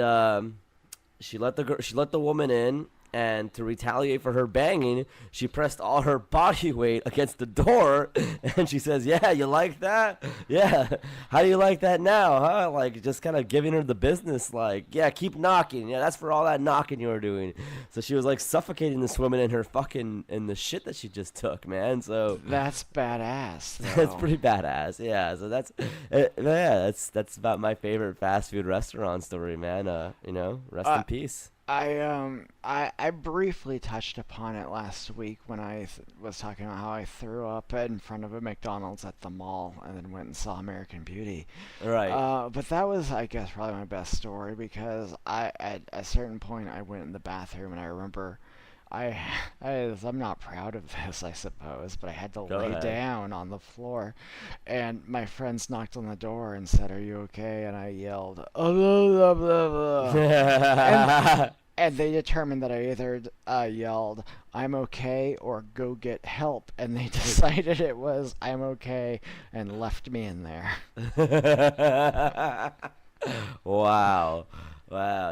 she let the woman in. And to retaliate for her banging, she pressed all her body weight against the door, and she says, "Yeah, you like that? Yeah, how do you like that now, huh?" Like, just kind of giving her the business, like, "Yeah, keep knocking. Yeah, that's for all that knocking you were doing." So she was like suffocating this woman in the shit that she just took, man. So that's badass. That's pretty badass. Yeah. So that's about my favorite fast food restaurant story, man. Rest in peace. I briefly touched upon it last week when I was talking about how I threw up in front of a McDonald's at the mall and then went and saw American Beauty. Right. But that was, I guess, probably my best story because at a certain point I went in the bathroom and I remember I'm not proud of this, I suppose, but I had to lay down on the floor, and my friends knocked on the door and said, "Are you okay?" And I yelled, "Oh, blah, blah, blah." and they determined that I either yelled, "I'm okay," or "Go get help," and they decided it was "I'm okay," and left me in there. Wow,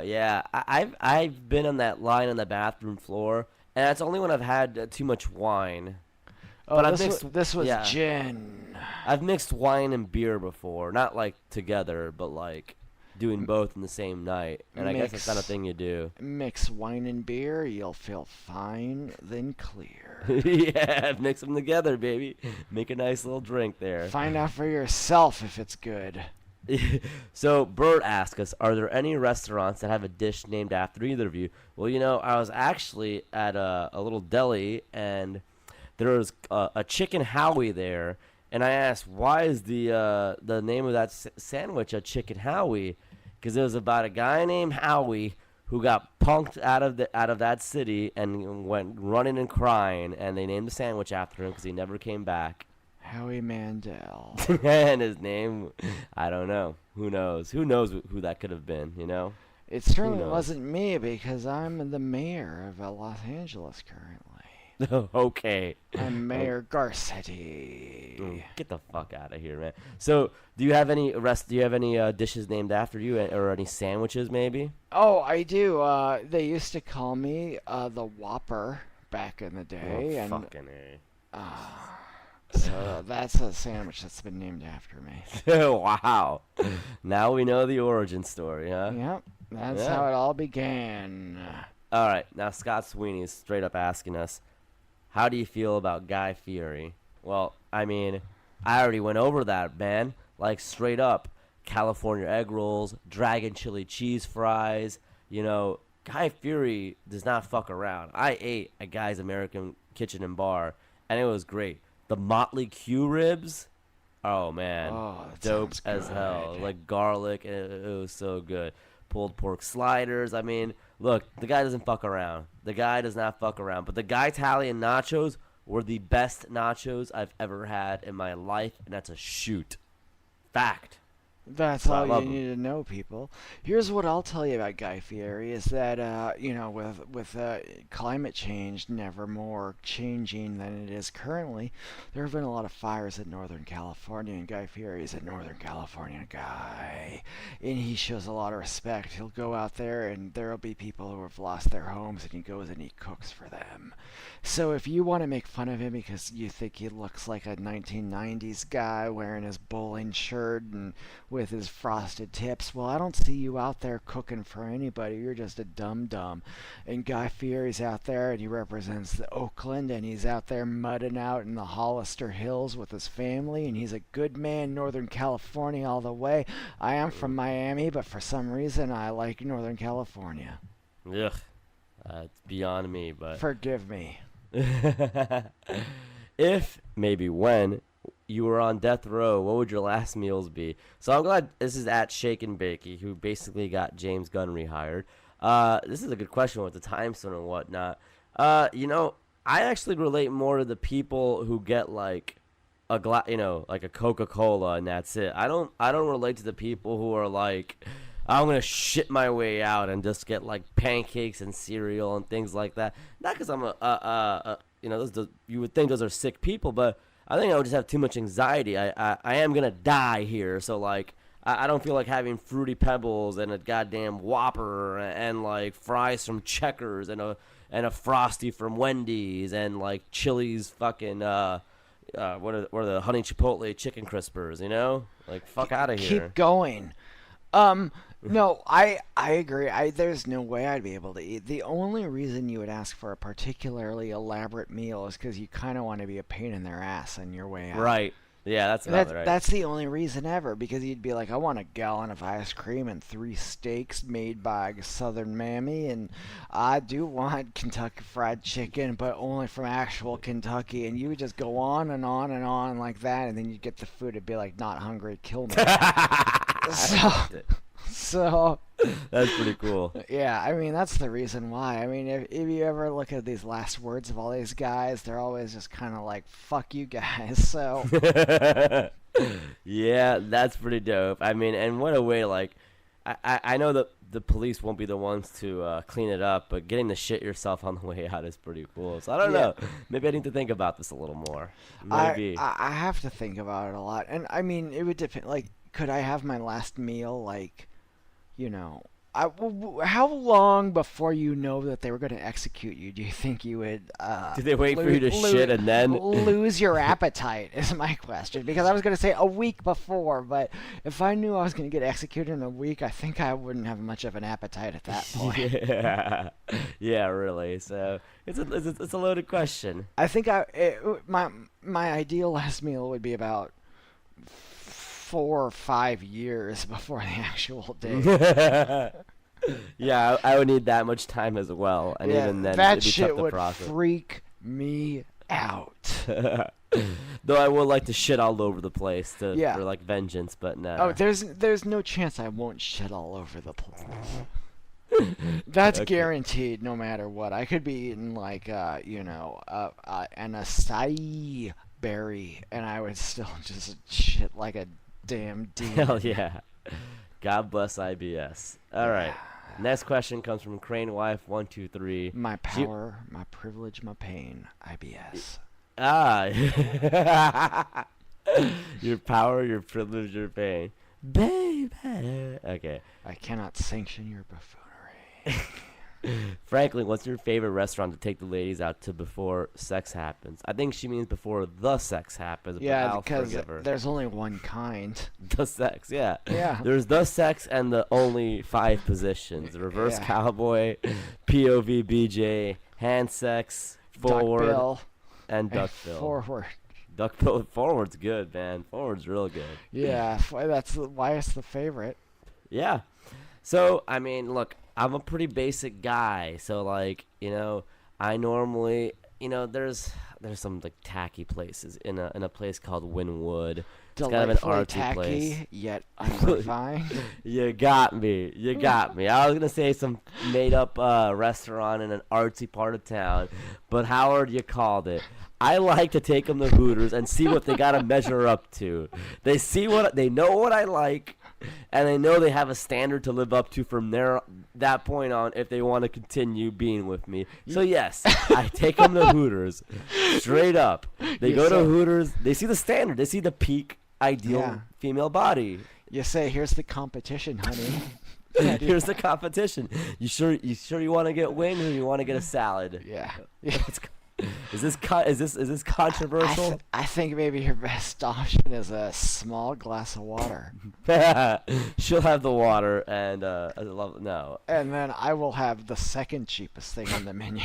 yeah. I've been on that line on the bathroom floor, and that's only when I've had too much wine. Oh, but this was gin. I've mixed wine and beer before, not like together, but like doing both in the same night. And I guess that's not a thing you do. Mix wine and beer, you'll feel fine, then clear. Yeah, mix them together, baby. Make a nice little drink there. Find out for yourself if it's good. So, Bert asked us, are there any restaurants that have a dish named after either of you? Well, I was actually at a little deli, and there was a chicken Howie there, and I asked, why is the name of that sandwich a chicken Howie? Because it was about a guy named Howie who got punked out of that city and went running and crying, and they named the sandwich after him because he never came back. Howie Mandel. And his name, I don't know. Who knows? Who knows who that could have been, you know? It certainly wasn't me because I'm the mayor of Los Angeles currently. Okay. I'm Mayor Garcetti. Get the fuck out of here, man. So, do you have any dishes named after you, or any sandwiches maybe? Oh, I do. They used to call me the Whopper back in the day, and fucking A. so that's a sandwich that's been named after me. Wow. Now we know the origin story, huh? Yep, that's how it all began. All right, now Scott Sweeney is straight up asking us, how do you feel about Guy Fieri? Well, I mean, I already went over that, man. Like, straight up, California egg rolls, dragon chili cheese fries. You know, Guy Fieri does not fuck around. I ate at Guy's American Kitchen and Bar, and it was great. The Motley Q ribs, oh, man, dope as hell. Like, garlic, it was so good. Pulled pork sliders. I mean, look, the guy doesn't fuck around. The guy does not fuck around. But the Guy Italian nachos were the best nachos I've ever had in my life, and that's a shoot. Fact. That's all you need to know, people. Here's what I'll tell you about Guy Fieri is that, with climate change never more changing than it is currently, there have been a lot of fires in Northern California, and Guy Fieri is a Northern California guy, and he shows a lot of respect. He'll go out there, and there'll be people who have lost their homes, and he goes and he cooks for them. So if you want to make fun of him because you think he looks like a 1990s guy wearing his bowling shirt and with his frosted tips, well, I don't see you out there cooking for anybody. You're just a dum-dum. And Guy Fieri's out there, and he represents the Oakland, and he's out there mudding out in the Hollister Hills with his family, and he's a good man, Northern California all the way. I am from Miami, but for some reason I like Northern California. Ugh. It's beyond me, but... Forgive me. If, maybe when, you were on death row, what would your last meals be? So I'm glad this is at Shake and Bakey, who basically got James Gunn rehired. This is a good question with the time zone and whatnot. I actually relate more to the people who get like a like a Coca-Cola and that's it. I don't relate to the people who are like, I'm gonna shit my way out and just get like pancakes and cereal and things like that. Not because I'm you would think those are sick people, but I think I would just have too much anxiety. I am gonna die here, so like I don't feel like having Fruity Pebbles and a goddamn Whopper and like fries from Checkers and a Frosty from Wendy's and like Chili's fucking what are the Honey Chipotle Chicken Crispers, you know? Like fuck out of here. Keep going. No, I agree. There's no way I'd be able to eat. The only reason you would ask for a particularly elaborate meal is because you kind of want to be a pain in their ass on your way out. Right. Yeah, that's right. That's the only reason ever, because you'd be like, I want a gallon of ice cream and 3 steaks made by Southern Mammy, and I do want Kentucky Fried Chicken, but only from actual Kentucky, and you would just go on and on and on like that, and then you'd get the food, it'd be like, not hungry, kill me. So that's pretty cool. Yeah, I mean, that's the reason why. I mean, if you ever look at these last words of all these guys, they're always just kind of like, fuck you guys, so. Yeah, that's pretty dope. I mean, and what a way, like, I know that the police won't be the ones to clean it up, but getting to shit yourself on the way out is pretty cool. So I don't know. Maybe I need to think about this a little more. Maybe. I have to think about it a lot. And, I mean, it would depend, like, could I have my last meal, like, how long before you know that they were going to execute you do you think you would did they wait for you to shit and then lose your appetite is my question, because I was going to say a week before, but if I knew I was going to get executed in a week, I think I wouldn't have much of an appetite at that point. Yeah, really. So it's a loaded question. I think my ideal last meal would be about 4 or 5 years before the actual day. Yeah, I would need that much time as well, and even then, that it'd be shit tough to would process. freak me out. Though I would like to shit all over the place Yeah. for like vengeance, but no. Oh, there's no chance I won't shit all over the place. That's Okay. guaranteed, no matter what. I could be eating like an acai berry, and I would still just shit like a damn demon. Hell yeah. God bless IBS. All right. Next question comes from Crane Wife 123. My power, my privilege, my pain. IBS. Ah. Your power, your privilege, your pain. Baby. Okay. I cannot sanction your buffoonery. Franklin, what's your favorite restaurant to take the ladies out to before sex happens? I think she means before the sex happens. But Yeah, I'll because forgive her. there's only one kind. The sex, yeah. Yeah. There's the sex and the only 5 positions: the reverse Yeah. cowboy, POV BJ, hand sex, forward, Duckbill and and duckbill. forward. Duckbill forward's good, man. Forward's real good. Yeah, that's why it's the favorite. Yeah. So, I mean, look, I'm a pretty basic guy. So, like, I normally, there's some like tacky places in a place called Wynwood. It's kind of an Delightfully artsy tacky, place. yet unrefined. You got me. You got me. I was gonna say some made-up restaurant in an artsy part of town, but Howard, you called it. I like to take them to Hooters and see what they gotta measure up to. They know what I like, and they know they have a standard to live up to from that point on if they want to continue being with me. So yes, I take them to Hooters, straight up. They go to Hooters. They see the standard. They see the peak ideal female body. You say, "Here's the competition, honey." Here's the competition. You sure you want to get wings or you want to get a salad? Yeah. Is this controversial? I think maybe your best option is a small glass of water. She'll have the water and no. And then I will have the second cheapest thing on the menu.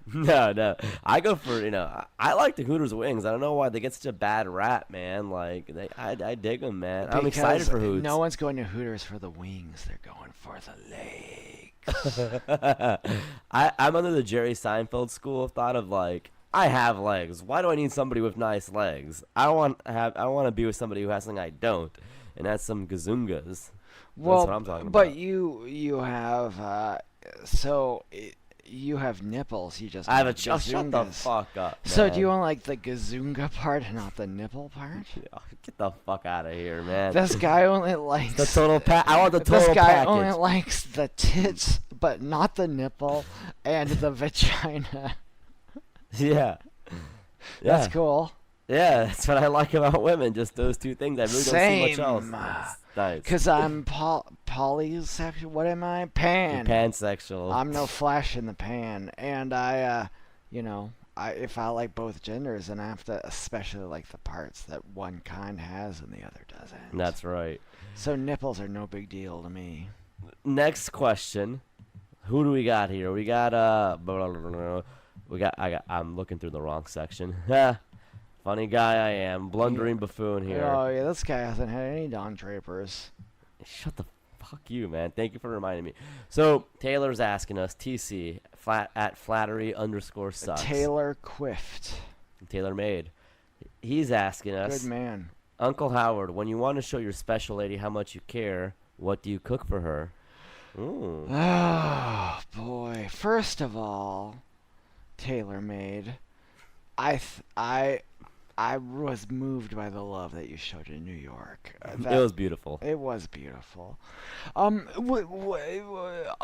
No. I go for I like the Hooters wings. I don't know why they get such a bad rap, man. Like I dig them, man. I'm excited for Hooters. No one's going to Hooters for the wings. They're going for the legs. I'm under the Jerry Seinfeld school of thought of like, I have legs. Why do I need somebody with nice legs? I want to be with somebody who has something I don't, and that's some gazungas. Well, that's what I'm talking but about. you have you have nipples. You just I have a shut the gazungas. Fuck up. So Man. do you want like the gazunga part and not the nipple part? Get the fuck out of here, man. This guy only likes the total I want the total This guy package. only likes the tits, but not the nipple and the vagina. Yeah. That's cool. Yeah, that's what I like about women. Just those two things. I really don't see much else. That's nice. Because I'm polysexual. What am I? Pan. You're pansexual. I'm no flash in the pan. And if I like both genders, then I have to especially like the parts that one kind has and the other doesn't. That's right. So nipples are no big deal to me. Next question. Who do we got here? We got I'm looking through the wrong section. Funny guy I am. Blundering buffoon here. Oh yeah, this guy hasn't had any Don Drapers. Shut the fuck you, man. Thank you for reminding me. So Taylor's asking us, TC at flattery_sucks. Taylor Quift. Taylor made. He's asking us, Good man. Uncle Howard, when you want to show your special lady how much you care, what do you cook for her? Ooh. Oh boy. First of all, Taylor made. I was moved by the love that you showed in New York. It was beautiful. It was beautiful. A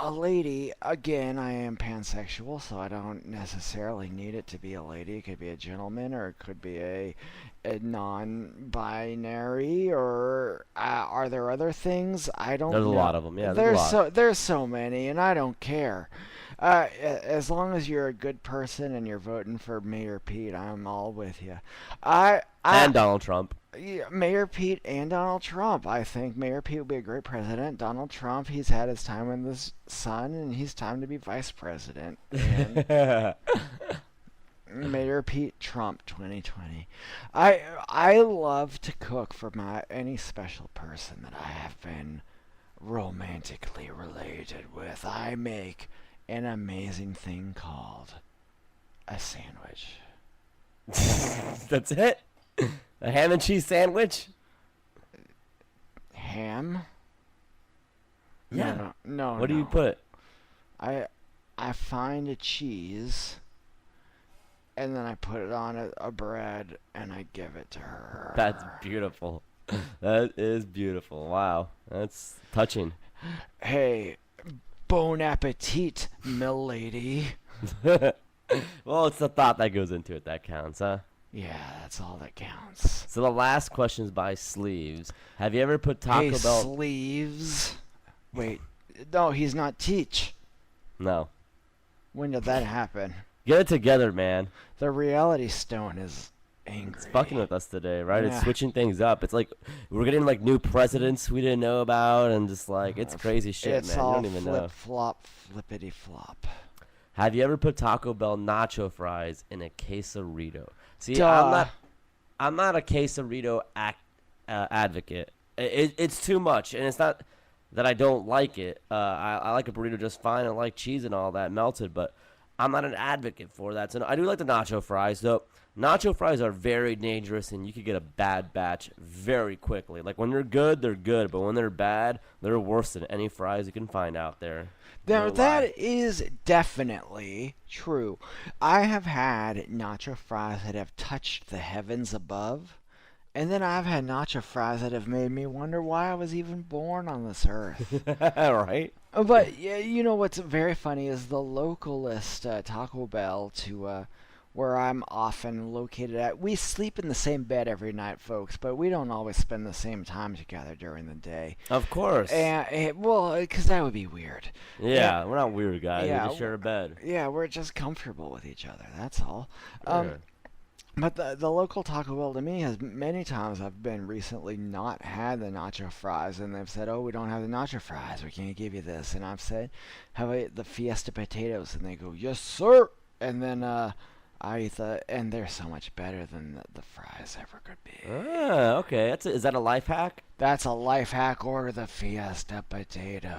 lady, again, I am pansexual, so I don't necessarily need it to be a lady. It could be a gentleman, or it could be a non-binary, or are there other things? I don't know. There's a lot of them, yeah. There's so many, and I don't care. As long as you're a good person and you're voting for Mayor Pete, I'm all with you. And Donald Trump. Yeah, Mayor Pete and Donald Trump. I think Mayor Pete would be a great president. Donald Trump, he's had his time in the sun, and he's time to be vice president. And Mayor Pete Trump 2020. I love to cook for any special person that I have been romantically related with. I make an amazing thing called a sandwich. That's it? A ham and cheese sandwich? Ham? Yeah. No. What do you put? I find a cheese, and then I put it on a bread, and I give it to her. That's beautiful. That is beautiful. Wow. That's touching. Hey, bon appetit, milady. Well, it's the thought that goes into it that counts, huh? Yeah, that's all that counts. So the last question is by Sleeves. Have you ever put Taco Hey, Bell? Sleeves. Wait, no, he's not Teach. No. When did that happen? Get it together, man. The reality stone is angry. It's fucking with us today, right? It's Yeah. switching things up. It's like we're getting like new presidents we didn't know about, and just like it's crazy shit, It's man. You all don't even know. flip-flop, flippity-flop. Have you ever put Taco Bell nacho fries in a quesarito? See, Duh. I'm not a quesarito advocate. It's too much, and it's not that I don't like it. I like a burrito just fine. I like cheese and all that melted, but I'm not an advocate for that. So I do like the nacho fries, though. Nacho fries are very dangerous, and you could get a bad batch very quickly. Like, when they're good, but when they're bad, they're worse than any fries you can find out there. Now, No that lie. is definitely true. I have had nacho fries that have touched the heavens above, and then I've had nacho fries that have made me wonder why I was even born on this earth. Right? But yeah, you know what's very funny is the localist Taco Bell to where I'm often located at. We sleep in the same bed every night, folks, but we don't always spend the same time together during the day. Of course. Well, because that would be weird. Yeah, we're not weird guys. Yeah, We just share a bed. Yeah, we're just comfortable with each other. That's all. Yeah. But the local Taco Bell to me has many times I've been recently not had the nacho fries, and they've said, "Oh, we don't have the nacho fries. We can't give you this." And I've said, "Have I the Fiesta potatoes?" And they go, "Yes, sir." And then I eat and they're so much better than the fries ever could be. Okay. Is that a life hack? That's a life hack. Order the Fiesta potatoes.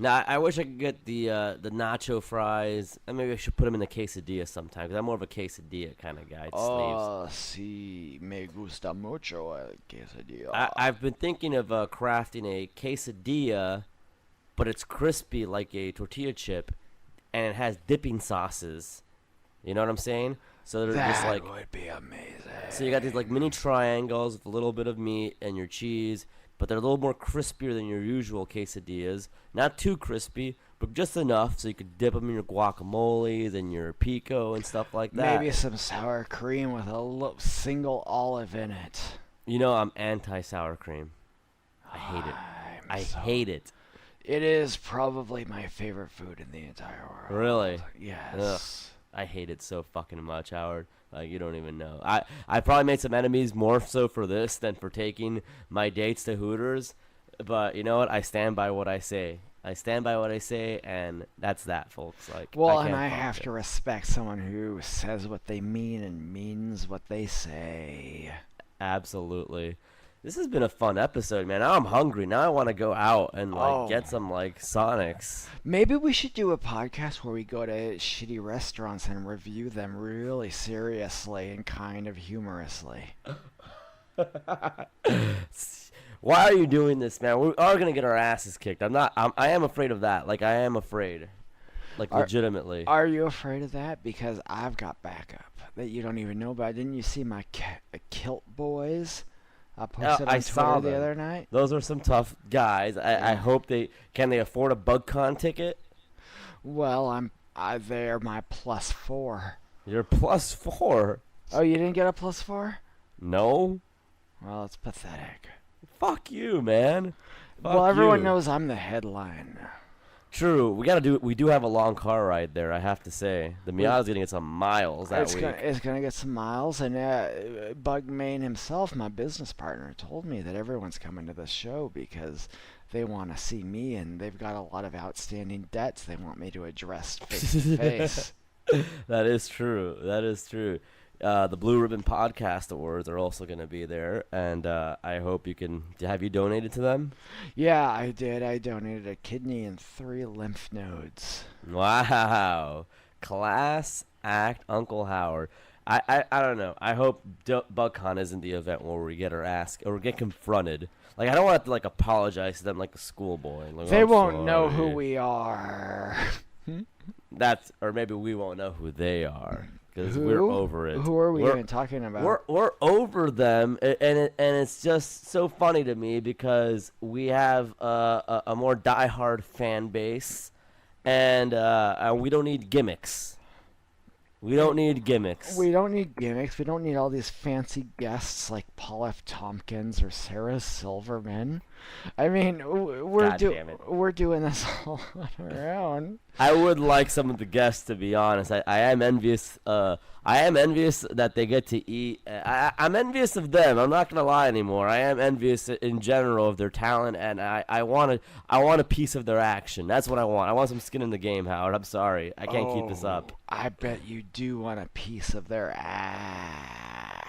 Now, I wish I could get the nacho fries. And maybe I should put them in the quesadilla sometime, because I'm more of a quesadilla kind of guy. Oh, sí, me gusta mucho el quesadilla. I've been thinking of crafting a quesadilla, but it's crispy like a tortilla chip, and it has dipping sauces. You know what I'm saying? So they're just That like, would be amazing. so you got these like mini triangles with a little bit of meat and your cheese, but they're a little more crispier than your usual quesadillas. Not too crispy, but just enough so you could dip them in your guacamoles and your pico and stuff like that. Maybe some sour cream with a single olive in it. You know, I'm anti sour cream. I hate it. I hate it. It is probably my favorite food in the entire world. Really? Yes. Ugh. I hate it so fucking much, Howard. Like, you don't even know. I probably made some enemies more so for this than for taking my dates to Hooters. But you know what? I stand by what I say. I stand by what I say, and that's that, folks. Like, Well, can't and I fault have it. to respect someone who says what they mean and means what they say. Absolutely. This has been a fun episode, man. Now I'm hungry. Now I want to go out and get some like Sonics. Maybe we should do a podcast where we go to shitty restaurants and review them really seriously and kind of humorously. Why are you doing this, man? We are gonna get our asses kicked. I am afraid of that. Like, I am afraid. Like, legitimately. Are you afraid of that? Because I've got backup that you don't even know about. Didn't you see my kilt boys? I posted I on saw Twitter the them. other night. Those are some tough guys. I hope can they afford a BugCon ticket? Well, they're my +4. You're +4. Oh, you didn't get a +4? No. Well, it's pathetic. Fuck you, man. Well, Fuck everyone you. knows I'm the headline. True. We do have a long car ride there, I have to say. The Miata's gonna get some miles that week. It's gonna get some miles, and Bugmain himself, my business partner, told me that everyone's coming to the show because they want to see me, and they've got a lot of outstanding debts they want me to address face to face. That is true. That is true. The Blue Ribbon Podcast Awards are also going to be there, and I hope you can. Have you donated to them? Yeah, I did. I donated a kidney and 3 lymph nodes. Wow. Class act, Uncle Howard. I don't know. I hope BugCon isn't the event where we get our ass or get confronted. Like I don't want to like apologize to them like a schoolboy. Like, They I'm won't know sorry. who we are. That's or maybe we won't know who they are because Who? we're over it. Who are we We're- even talking about? We're over them, and it's just so funny to me because we have a more diehard fan base, and we don't need gimmicks. We don't need gimmicks. We don't need gimmicks. We don't need all these fancy guests like Paul F. Tompkins or Sarah Silverman. I mean, God damn it. we're doing this all on our own. I would like some of the guests, to be honest. I am envious. I am envious that they get to eat. I'm envious of them. I'm not gonna lie anymore. I am envious in general of their talent, and I want a piece of their action. That's what I want. I want some skin in the game, Howard. I'm sorry. I can't keep this up. I bet you do want a piece of their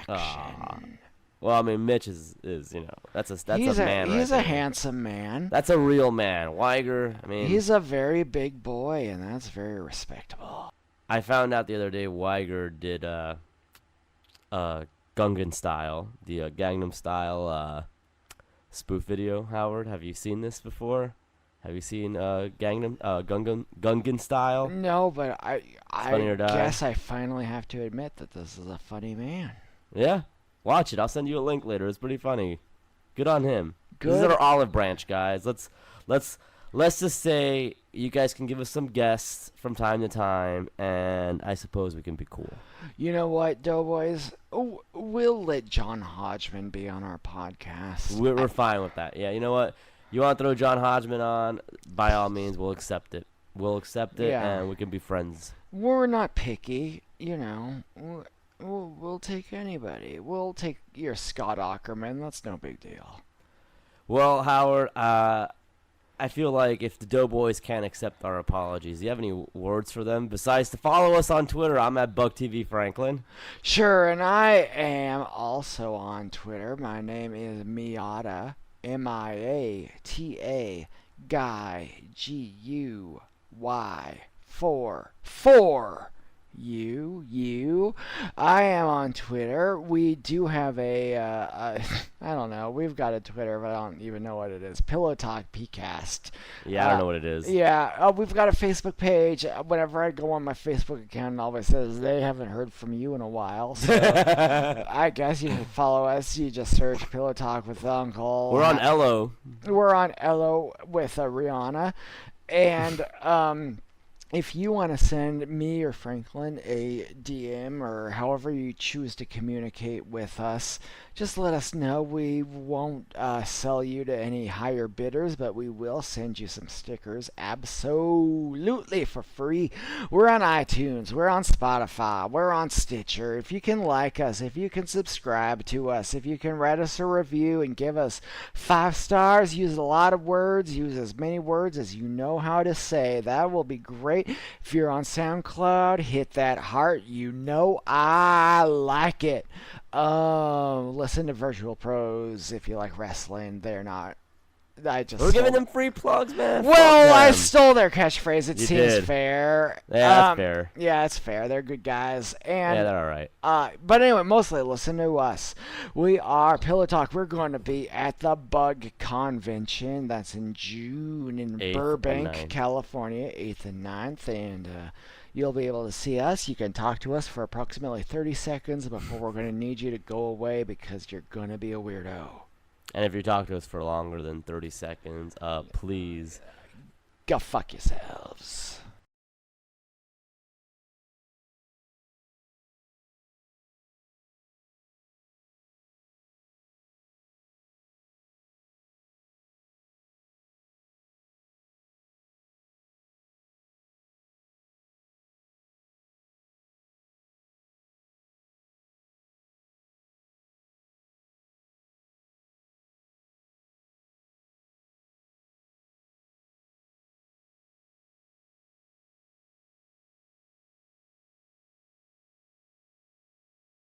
action. Well, I mean, Mitch is that's a He's man. He's right a there. handsome man. That's a real man. Weiger, I mean, He's a very big boy, and that's very respectable. I found out the other day Weiger did Gungan Style, the Gangnam Style spoof video. Howard, have you seen this before? Have you seen Gungan Style? No, but Funny or Die. guess I finally have to admit that this is a funny man. Yeah, watch it. I'll send you a link later. It's pretty funny. Good on him. This is Good. our olive branch, guys. Let's just say you guys can give us some guests from time to time, and I suppose we can be cool. You know what, Doughboys? We'll let John Hodgman be on our podcast. We're fine with that. Yeah, you know what? You want to throw John Hodgman on? By all means, we'll accept it. We'll accept it, Yeah. and we can be friends. We're not picky, you know. We'll take anybody. We'll take your Scott Ackerman. That's no big deal. Well, Howard, I feel like if the Doughboys can't accept our apologies, do you have any words for them? Besides to follow us on Twitter, I'm at BugTVFranklin. Sure, and I am also on Twitter. My name is Miata, Miata, Guy, Guy, 4 you. I am on Twitter. We do have I don't know. We've got a Twitter, but I don't even know what it is. Pillow Talk PCast. Yeah, I don't know what it is. Yeah, we've got a Facebook page. Whenever I go on my Facebook account, it always says they haven't heard from you in a while. So I guess you can follow us. You just search Pillow Talk with Uncle. We're on Ello. We're on Ello with Rihanna. And if you want to send me or Franklin a DM or however you choose to communicate with us, just let us know. We won't sell you to any higher bidders, but we will send you some stickers absolutely for free. We're on iTunes. We're on Spotify. We're on Stitcher. If you can like us, if you can subscribe to us, if you can write us a review and give us 5 stars, use a lot of words, use as many words as you know how to say, that will be great. If you're on SoundCloud, hit that heart. You know I like it. Listen to Virtual Pros if you like wrestling. They're not. We're giving them free plugs, man. Well, Fuck I them. stole their catchphrase. It You seems did. fair. Yeah, that's fair. Yeah, it's fair. They're good guys. And Yeah, they're all right. but anyway, mostly listen to us. We are Pillow Talk. We're going to be at the Bug Convention. That's in June in 8th and Burbank, 9th. California, 8th and 9th. And you'll be able to see us. You can talk to us for approximately 30 seconds before we're going to need you to go away because you're going to be a weirdo. And if you talk to us for longer than 30 seconds, please Go fuck yourselves.